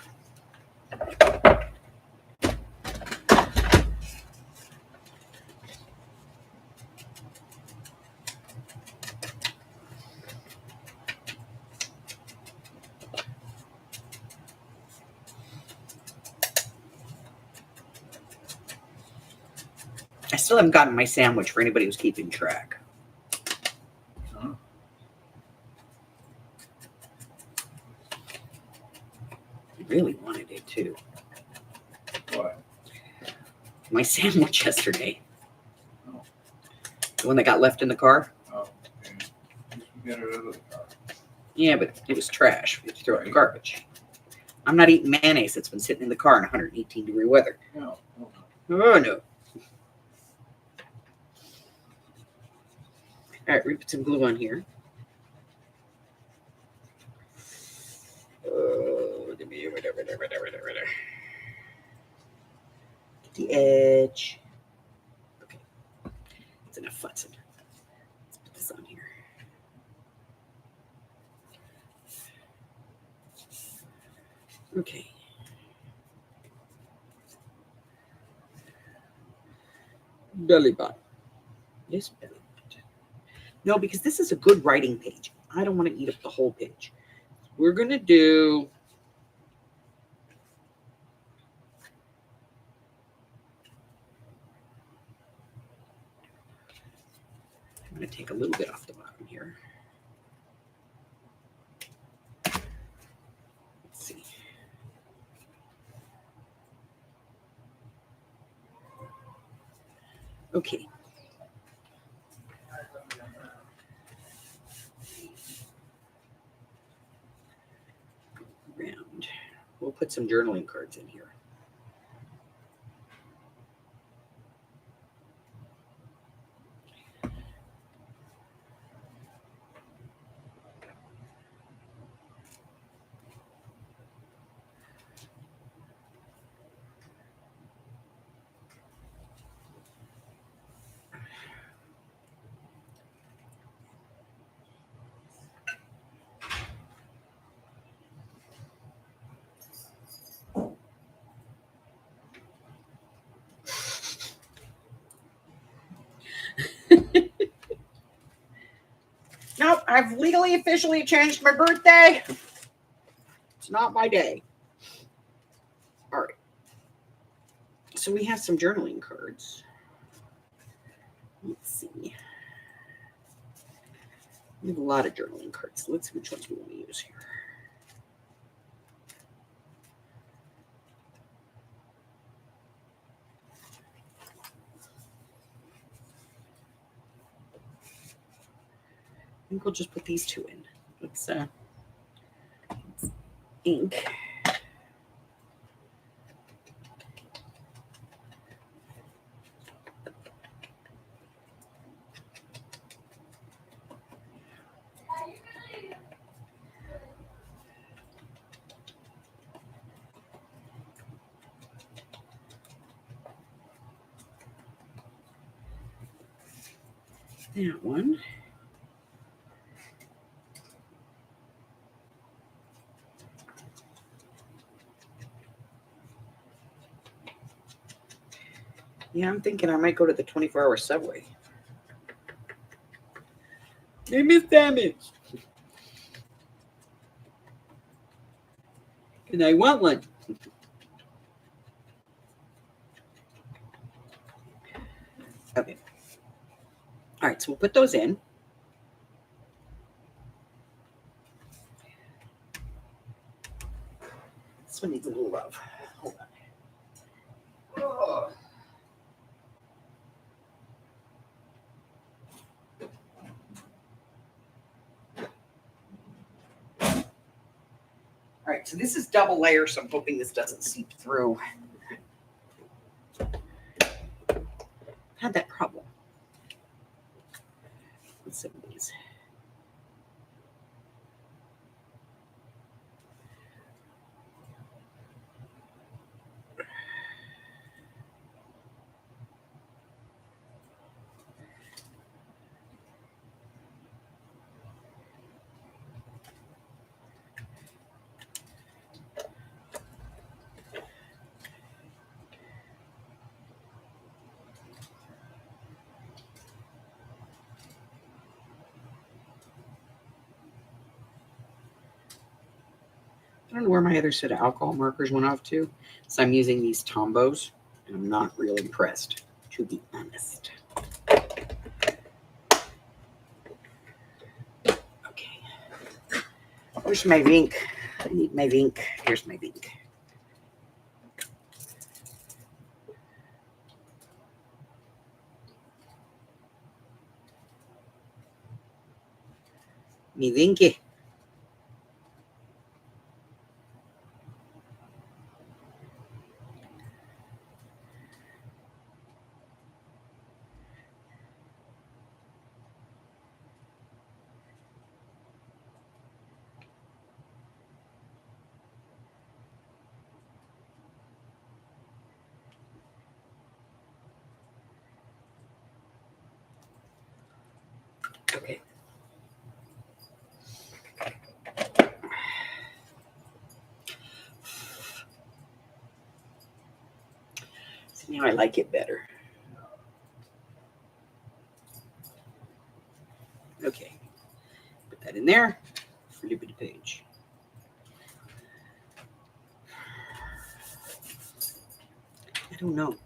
Speaker 1: I still haven't gotten my sandwich for anybody who's keeping track.
Speaker 3: Huh?
Speaker 1: I really wanted it too.
Speaker 3: What?
Speaker 1: My sandwich yesterday.
Speaker 3: Oh.
Speaker 1: The one that got left in the car.
Speaker 3: Oh, okay. We got it out of the car.
Speaker 1: Yeah, but it was trash. We had to throw it in the garbage. I'm not eating mayonnaise that's been sitting in the car in 118-degree weather.
Speaker 3: No, no,
Speaker 1: Oh, no. All right, we put some glue on here. Get the edge. Okay. That's enough futzing. Let's put this on here. Okay. Belly button. This belly button. No, because this is a good writing page. I don't want to eat up the whole page. We're going to do... I'm going to take a little bit off the bottom here. Let's see. Okay. Round. We'll put some journaling cards in here. Nope, I've legally officially changed my birthday. It's not my day. All right. So we have some journaling cards. Let's see. We have a lot of journaling cards. Let's see which ones we want to use here. I think we'll just put these two in. Let's ink. That one. Yeah, I'm thinking I might go to the 24-hour subway. They miss damage. And I want one. Okay. All right, so we'll put those in. This one needs a little love. Hold on. Oh. All right, so this is double layer, so I'm hoping this doesn't seep through. Had that problem. Let's see these. I don't know where my other set of alcohol markers went off to. So I'm using these Tombos, and I'm not real impressed, to be honest. Okay. Where's my ink? I need my ink. Here's my ink. Mi vinky. Okay. So now I like it better. Okay. Put that in there. Flip the page. I don't know.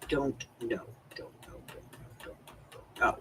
Speaker 1: Don't know. Oh.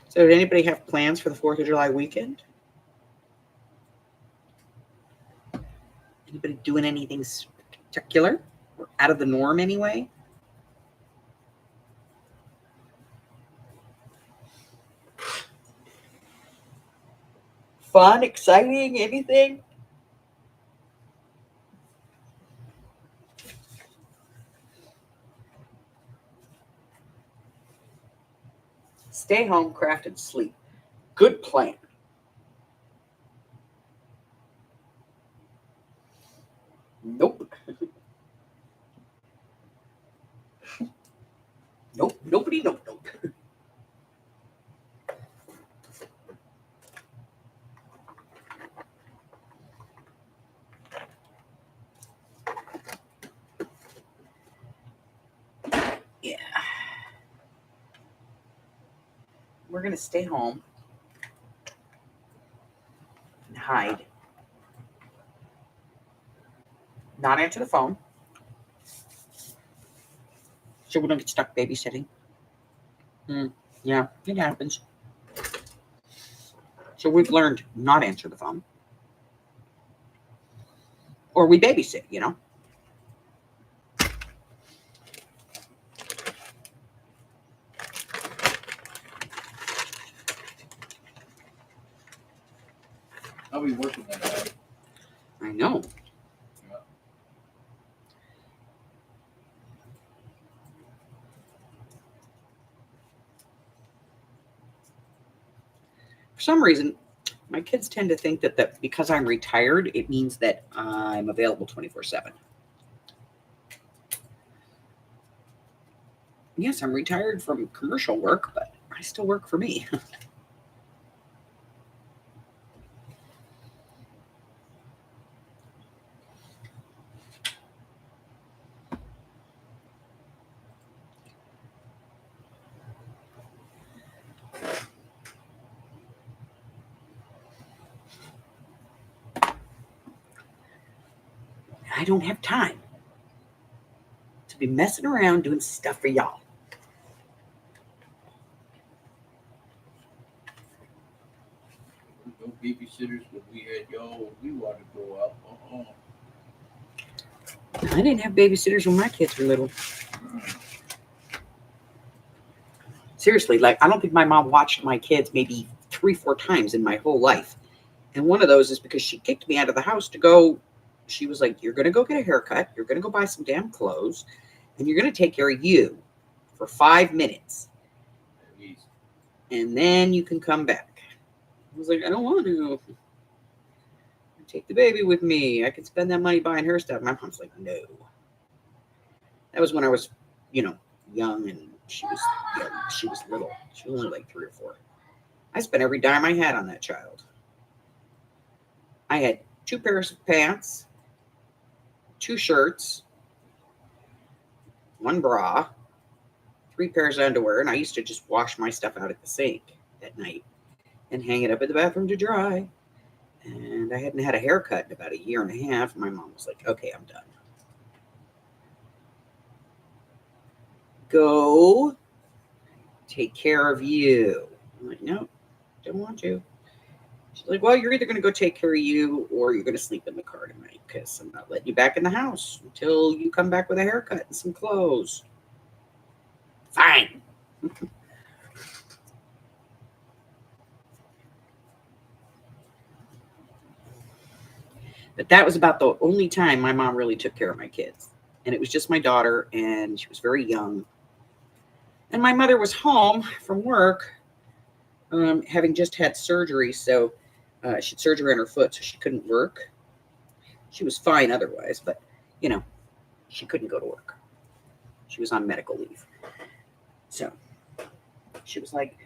Speaker 1: So did anybody have plans for the 4th of July weekend? Anybody doing anything spectacular or out of the norm anyway? Fun, exciting, anything? Stay home, craft, and sleep. Good plan. Nope. Nope. Nobody. Nope. Yeah. We're going to stay home and hide. Not answer the phone. So we don't get stuck babysitting. Yeah, it happens. So we've learned not answer the phone. Or we babysit, you know.
Speaker 3: I'll be working that day.
Speaker 1: I know.
Speaker 3: Yeah.
Speaker 1: For some reason, my kids tend to think that because I'm retired, it means that I'm available 24/7. Yes, I'm retired from commercial work, but I still work for me. I don't have time to be messing around doing stuff for y'all.
Speaker 3: No babysitters when we had y'all. We wanted to go out.
Speaker 1: I didn't have babysitters when my kids were little. Seriously, like I don't think my mom watched my kids maybe 3-4 times in my whole life. And one of those is because she kicked me out of the house to go. She was like, you're going to go get a haircut. You're going to go buy some damn clothes. And you're going to take care of you for 5 minutes.
Speaker 3: At least.
Speaker 1: And then you can come back. I was like, I don't want to. Take the baby with me. I could spend that money buying her stuff. My mom's like, no. That was when I was, young, and she was little. She was only like 3 or 4. I spent every dime I had on that child. I had 2 pairs of pants, 2 shirts, 1 bra, 3 pairs of underwear, and I used to just wash my stuff out at the sink at night and hang it up in the bathroom to dry. And I hadn't had a haircut in about 1.5 years. My mom was like, okay, I'm done. Go take care of you. I'm like, no, don't want to. She's like, well, you're either going to go take care of you or you're going to sleep in the car tonight because I'm not letting you back in the house until you come back with a haircut and some clothes. Fine. But that was about the only time my mom really took care of my kids. And it was just my daughter, and she was very young. And my mother was home from work, having just had surgery. So she had surgery on her foot, so she couldn't work. She was fine otherwise, but, she couldn't go to work. She was on medical leave. So she was like,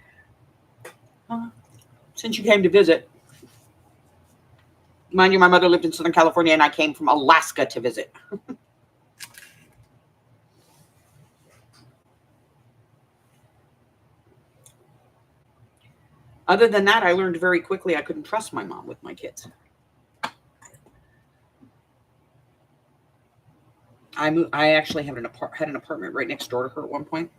Speaker 1: since you came to visit, mind you, my mother lived in Southern California, and I came from Alaska to visit. Other than that, I learned very quickly I couldn't trust my mom with my kids. I actually had an apartment right next door to her at one point.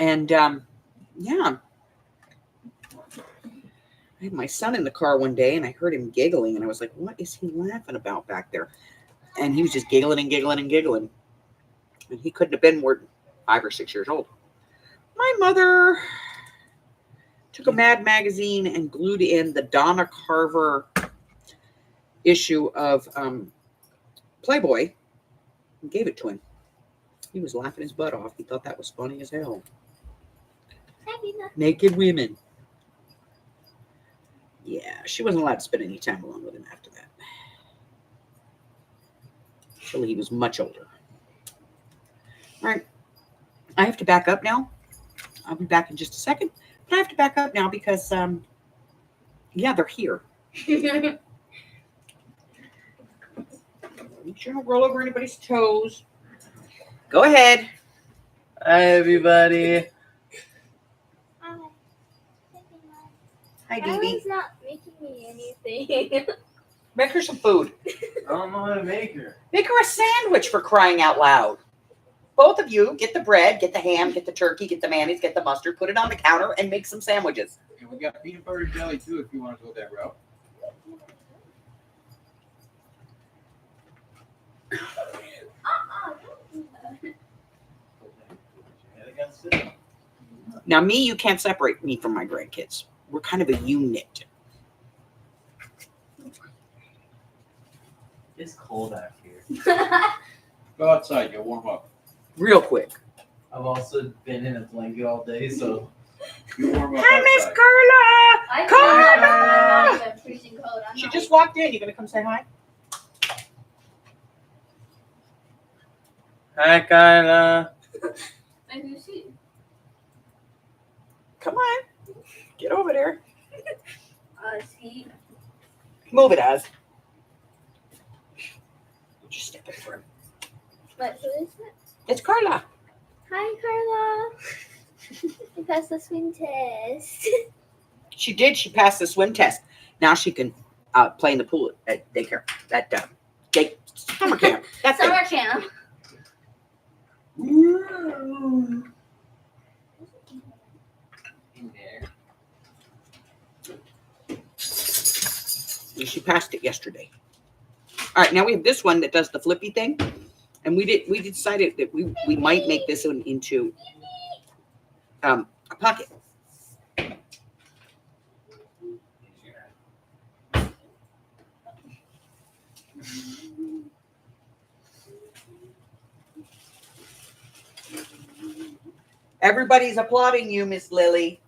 Speaker 1: And, yeah. I had my son in the car one day, and I heard him giggling, and I was like, what is he laughing about back there? And he was just giggling and giggling and giggling. And he couldn't have been more than 5 or 6 years old. My mother took a Mad magazine and glued in the Donna Carver issue of Playboy and gave it to him. He was laughing his butt off. He thought that was funny as hell. Naked women. Yeah, she wasn't allowed to spend any time alone with him after that. Until he was much older. All right. I have to back up now. I'll be back in just a second. But I have to back up now because, they're here. Make sure I don't roll over anybody's toes. Go ahead.
Speaker 4: Hi, everybody.
Speaker 1: Hi, Dee
Speaker 5: Ellie's not making me anything.
Speaker 1: Make her some food.
Speaker 4: I don't know how to make her.
Speaker 1: Make her a sandwich, for crying out loud. Both of you, get the bread, get the ham, get the turkey, get the mayonnaise, get the mustard, put it on the counter, and make some sandwiches.
Speaker 3: And we got peanut butter jelly too if you want to go that route.
Speaker 1: Now, me, you can't separate me from my grandkids. We're kind of a unit.
Speaker 4: It's cold out here.
Speaker 3: Go outside, you'll warm up.
Speaker 1: Real quick.
Speaker 4: I've also been in a blanket all day, so
Speaker 3: You warm up
Speaker 1: Hi, Miss
Speaker 3: outside.
Speaker 1: Carla!
Speaker 5: I'm not freezing cold. I'm
Speaker 1: She
Speaker 5: not
Speaker 1: just walked in. You gonna come say hi?
Speaker 4: hi, Kyla.
Speaker 5: And who's she?
Speaker 1: Come on. Get over there.
Speaker 5: He.
Speaker 1: Move it, Az. Just step in for him.
Speaker 5: But who is it?
Speaker 1: It's Carla.
Speaker 5: Hi, Carla. You passed the swim test.
Speaker 1: She did. She passed the swim test. Now she can play in the pool at daycare. At summer camp. That's it.
Speaker 5: Summer camp.
Speaker 4: In there.
Speaker 1: She passed it yesterday. All right, now we have this one that does the flippy thing, and we decided that we might make this one into a pocket. Everybody's applauding you, Miss Lily.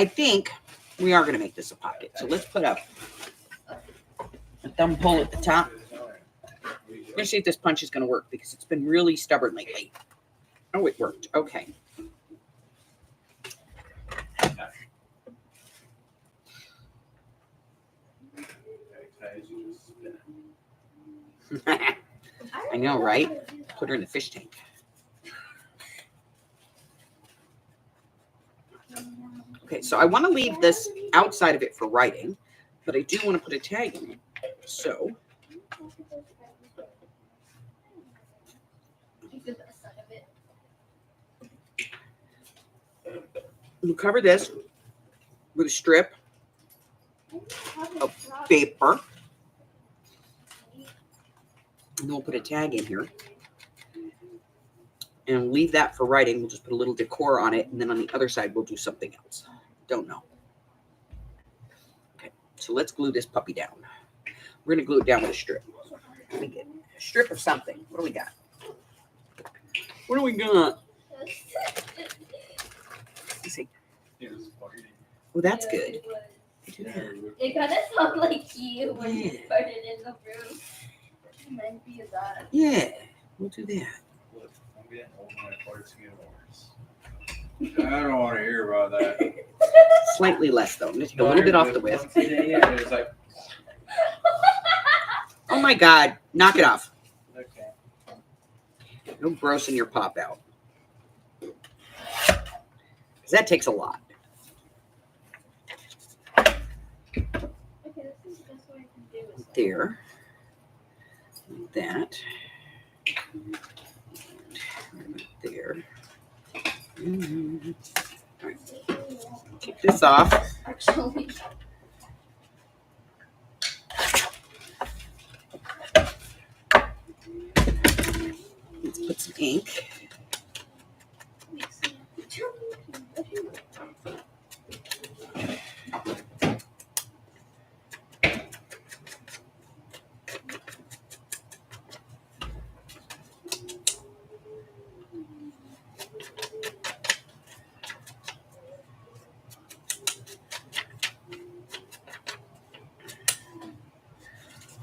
Speaker 1: I think we are going to make this a pocket. So let's put a thumb pull at the top. I'm going to see if this punch is going to work because it's been really stubborn lately. Oh, it worked. Okay. I know, right? Put her in the fish tank. Okay, so I want to leave this outside of it for writing, but I do want to put a tag in it. So we'll cover this with a strip of paper. And then we'll put a tag in here. And leave that for writing. We'll just put a little decor on it. And then on the other side, we'll do something else. Don't know. Okay, so let's glue this puppy down. We're going to glue it down with a strip. Let me get a strip of something. What do we got? What do we got? Let's see. Oh, that's good. Do that.
Speaker 5: It kind of sounds like you when you
Speaker 1: Yeah.
Speaker 5: put it in the room. It might be that.
Speaker 1: Yeah, we'll do that.
Speaker 4: Look, I'm getting old and my parts get worse.
Speaker 3: I don't want to hear about that.
Speaker 1: Slightly less, though. I'm going to take a little bit off the whisk.
Speaker 4: Yeah, it's like,
Speaker 1: Oh, my God. Knock it off.
Speaker 4: okay.
Speaker 1: No grossing your pop out. Because that takes a lot.
Speaker 5: Okay, this is the best way I can do it.
Speaker 1: There. Like that. And there. All right. Take this off.
Speaker 5: Actually,
Speaker 1: Let's put some ink.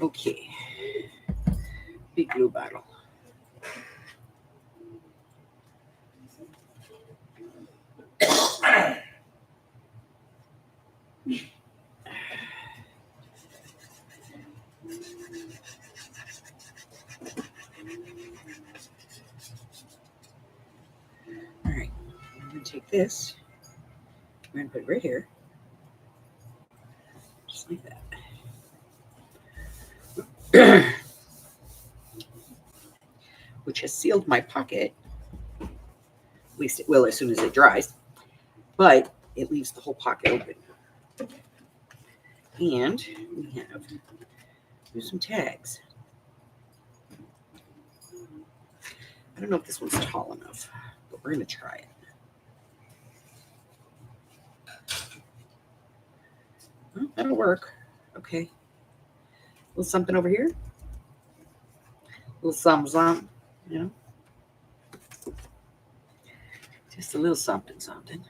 Speaker 1: Okay. Big glue bottle. All right, I'm going to take this. We're going to put it right here. Just like that. Which has sealed my pocket. At least it will as soon as it dries. But it leaves the whole pocket open. And we have some tags. I don't know if this one's tall enough, but we're going to try it. Well, that'll work. Okay. A little something over here. A little something, you know. Just a little something, something.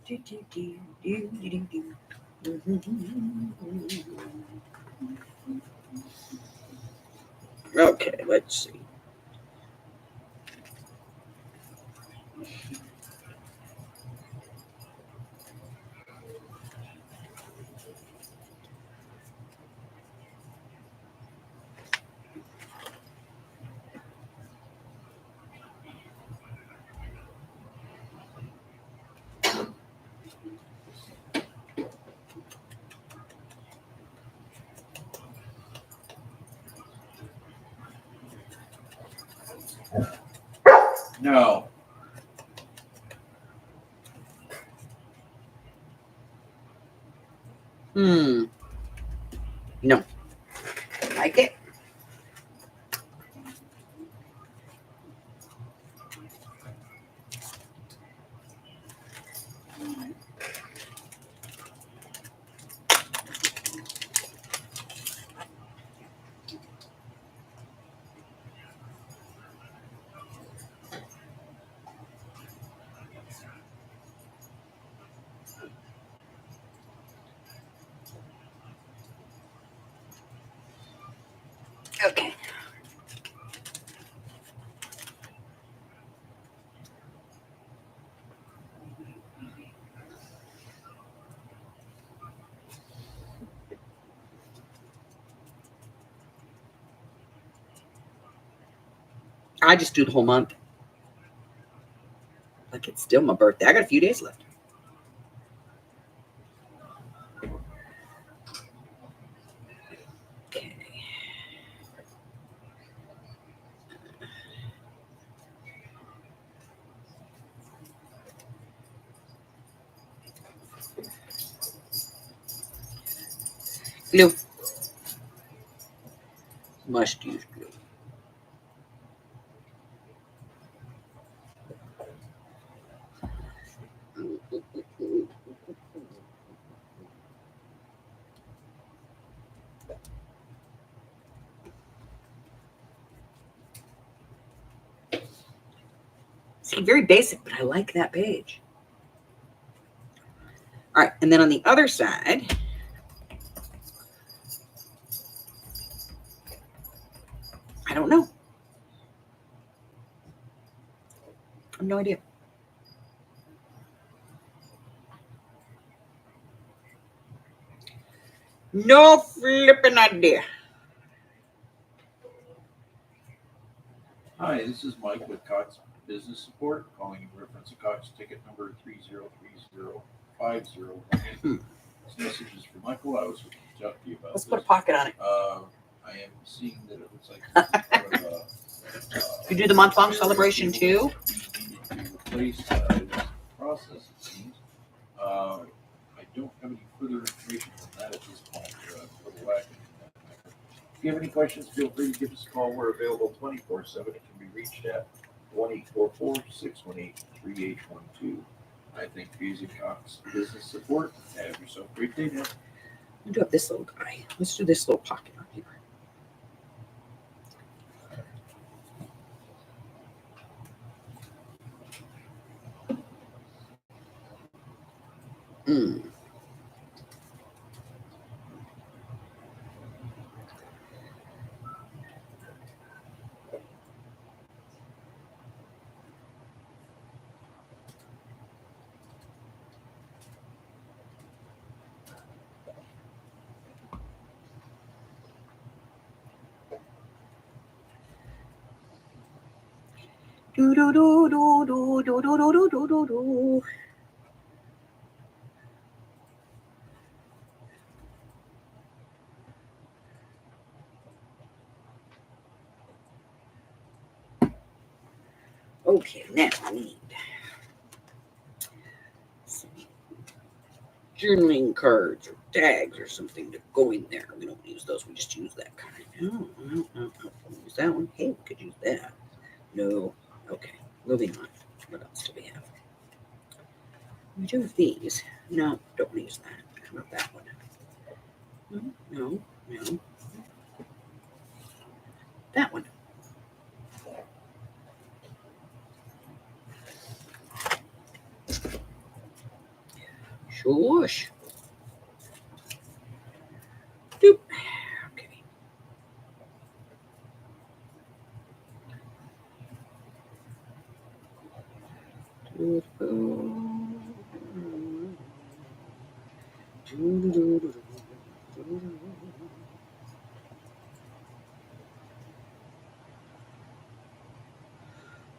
Speaker 1: Do, do, do, do, do, do, do. Okay, let's see.
Speaker 3: No.
Speaker 1: No. Like it?
Speaker 2: Okay.
Speaker 1: I just do the whole month. Like it's still my birthday. I got a few days left. Okay. Glue. Must use glue. See, very basic, but I like that page. All right, and then on the other side, I don't know. I have no idea. No flipping idea.
Speaker 3: Hi, this is Mike with Cox Business Support, calling in reference to Cox ticket number 303050. This message is for Michael. I was hoping to talk to you about
Speaker 1: Let's
Speaker 3: this.
Speaker 1: put a pocket on it.
Speaker 3: I am seeing that it looks like this is part of
Speaker 1: You do the month-long celebration too?
Speaker 3: Replace this process, it seems. I don't have any further information on that at this point. A little lacking in that matter. If you have any questions, feel free to give us a call. We're available 24/7. It can be reached at 1-844-618-3812. I thank you for using Cox Business Support. Have yourself a great day now.
Speaker 1: We do have this little guy. Let's do this little pocket on here. Mm. Do do do do do do do do do do do. Okay, now I need some journaling cards or tags or something to go in there. We don't use those. We just use that kind. No, don't use that one. Hey, we could use that. No. Okay, moving on. What else do we have? We do have these. No, don't use that. How about that one? No. That one. Shush. Doop. Okay.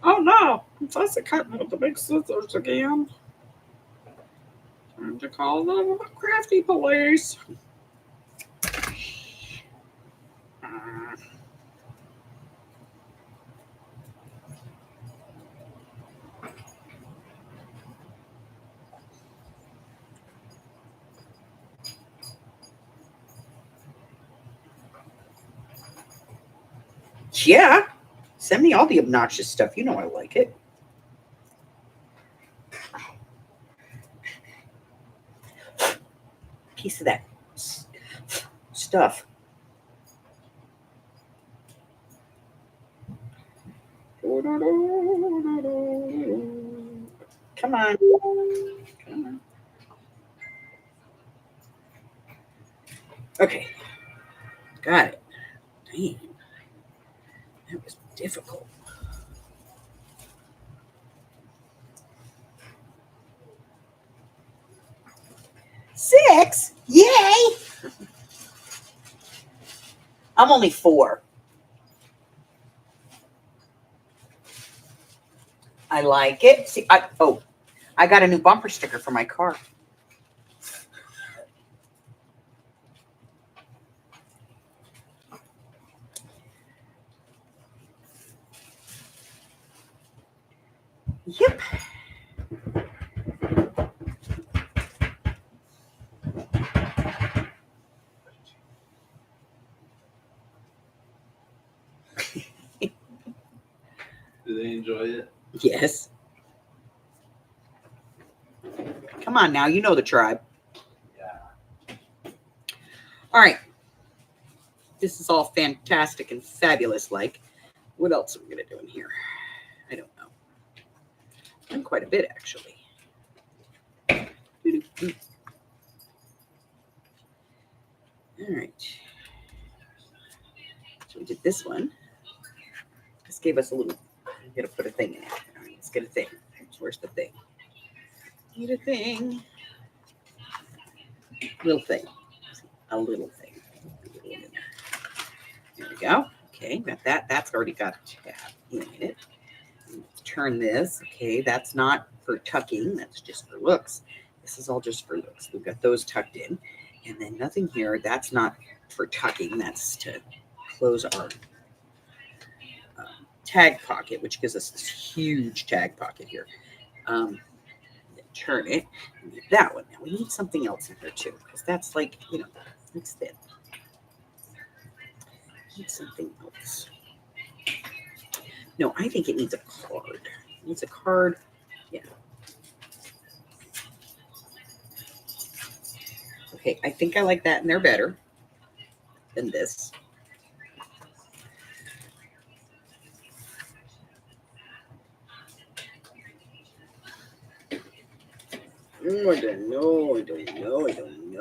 Speaker 1: Oh no! Professor cutting with the big scissors again. Time to call the crafty police. Yeah. Send me all the obnoxious stuff. You know I like it. Piece of that stuff. Come on. Come on. Okay. Got it. Dang. That was difficult. Six? Yay! I'm only 4. I like it. See, I got a new bumper sticker for my car. Yep.
Speaker 4: Do they enjoy it?
Speaker 1: Yes. Come on now, you know the tribe.
Speaker 4: Yeah.
Speaker 1: All right. This is all fantastic and fabulous. Like, what else are we going to do in here? I don't know. Done quite a bit, actually. All right. So we did this one. This gave us a little, I'm going to put a thing in it. All right, let's get a thing. Where's the thing? Need a thing. Little thing. A little thing. There we go. Okay, got that. That's already got a tab in it. Let's turn this. Okay, that's not for tucking. That's just for looks. This is all just for looks. We've got those tucked in. And then nothing here. That's not for tucking. That's to close our tag pocket, which gives us this huge tag pocket here. Turn it. And get that one. Now we need something else in here too, because that's like, it's thin. Need something else. No, I think it needs a card. It needs a card. Yeah. Okay, I think I like that in there better than this. Oh, I don't know.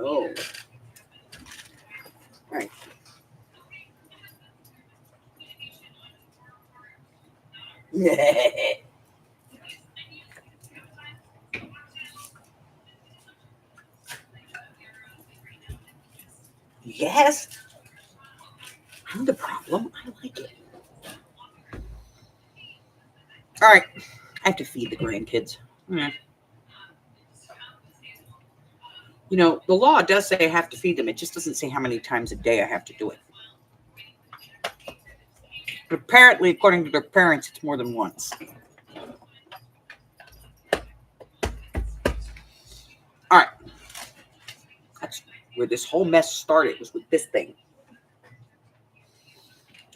Speaker 1: All right. Yes. I'm the problem. I like it. All right. I have to feed the grandkids. The law does say I have to feed them. It just doesn't say how many times a day I have to do it. But apparently, according to their parents, it's more than once. All right. That's where this whole mess started, was with this thing.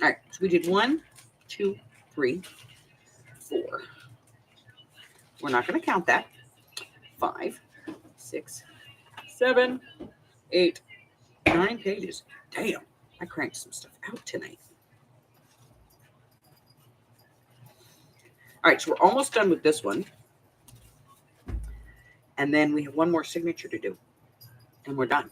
Speaker 1: All right. So we did 1, 2, 3, 4. We're not going to count that. 5, 6, 7, 8, 9 pages. Damn. I cranked some stuff out tonight. All right, so we're almost done with this one. And then we have one more signature to do. And we're done.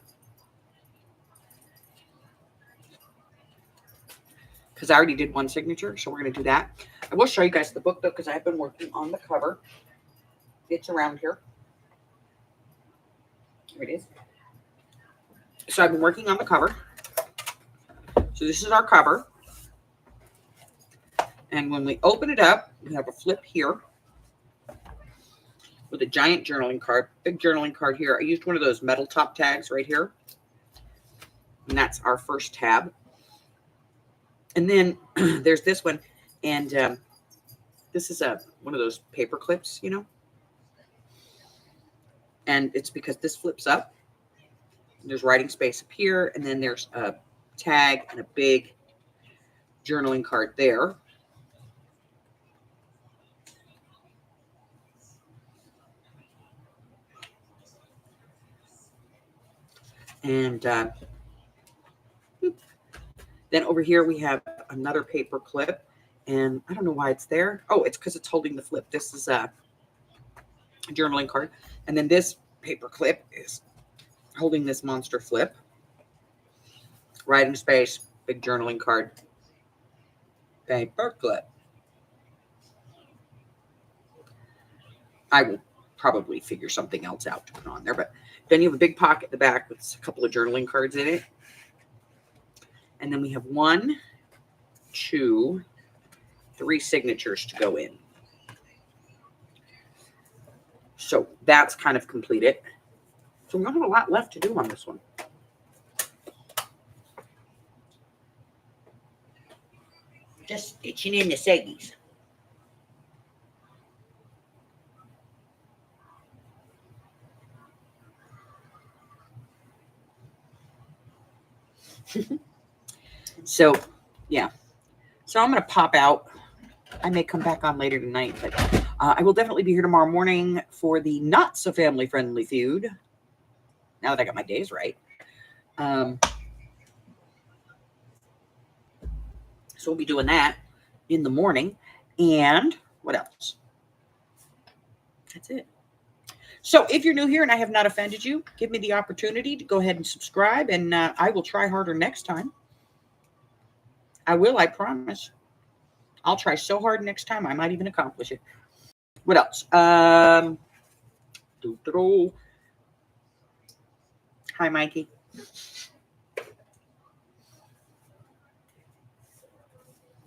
Speaker 1: Because I already did one signature, so we're going to do that. I will show you guys the book, though, because I have been working on the cover. It's around here. Here it is. So I've been working on the cover. So this is our cover. And when we open it up, we have a flip here with a giant journaling card, big journaling card here. I used one of those metal top tags right here. And that's our first tab. And then there's this one. And this is one of those paper clips, And it's because this flips up. There's writing space up here. And then there's a tag and a big journaling card there. And then over here we have another paper clip. And I don't know why it's there. Oh, it's because it's holding the flip. This is a journaling card. And then this paper clip is holding this monster flip. Writing space, big journaling card, paperclip. I will probably figure something else out to put on there, but then you have a big pocket at the back with a couple of journaling cards in it. And then we have 1, 2, 3 signatures to go in. So that's kind of completed. So we don't have a lot left to do on this one. Just stitching in the seggies. So, yeah. So I'm going to pop out. I may come back on later tonight, but I will definitely be here tomorrow morning for the not so family friendly feud. Now that I got my days right. So we'll be doing that in the morning. And what else? That's it. So if you're new here and I have not offended you, give me the opportunity to go ahead and subscribe, and I will try harder next time. I will, I promise. I'll try so hard next time, I might even accomplish it. What else? Hi, Mikey.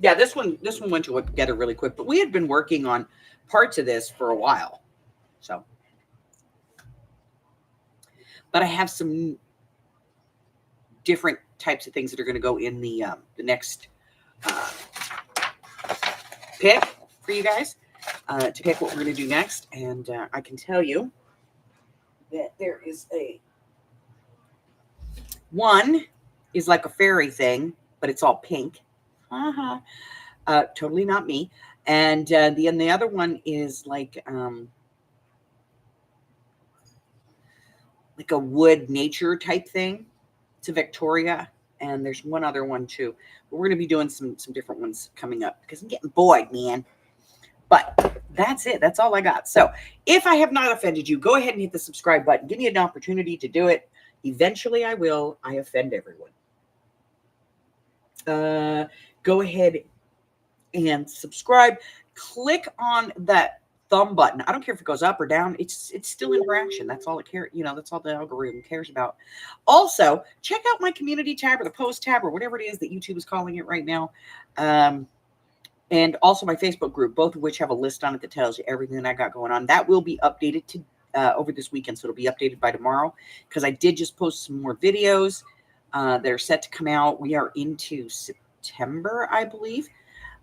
Speaker 1: Yeah, this one went together really quick, but we had been working on parts of this for a while. So, but I have some different types of things that are going to go in the next pick for you guys to pick what we're going to do next. And I can tell you that there is one is like a fairy thing, but it's all pink. Totally not me. And the other one is like a wood nature type thing. It's a Victoria, and there's one other one too. But we're going to be doing some different ones coming up because I'm getting bored, man. But that's it. That's all I got. So if I have not offended you, go ahead and hit the subscribe button. Give me an opportunity to do it. Eventually I will. I offend everyone. Go ahead and subscribe. Click on that thumb button. I don't care if it goes up or down. It's still interaction. That's all it cares. That's all the algorithm cares about. Also, check out my community tab or the post tab or whatever it is that YouTube is calling it right now. And also my Facebook group, both of which have a list on it that tells you everything that I got going on. That will be updated to over this weekend, so it'll be updated by tomorrow because I did just post some more videos that are set to come out. We are into September, I believe.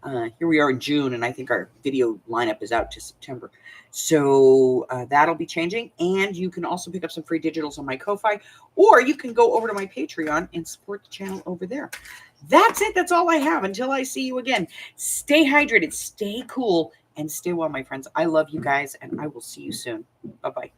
Speaker 1: Here we are in June, and I think our video lineup is out to September. So that'll be changing. And you can also pick up some free digitals on my Ko-Fi, or you can go over to my Patreon and support the channel over there. That's it. That's all I have. Until I see you again, stay hydrated, stay cool, and stay well, my friends. I love you guys, and I will see you soon. Bye-bye.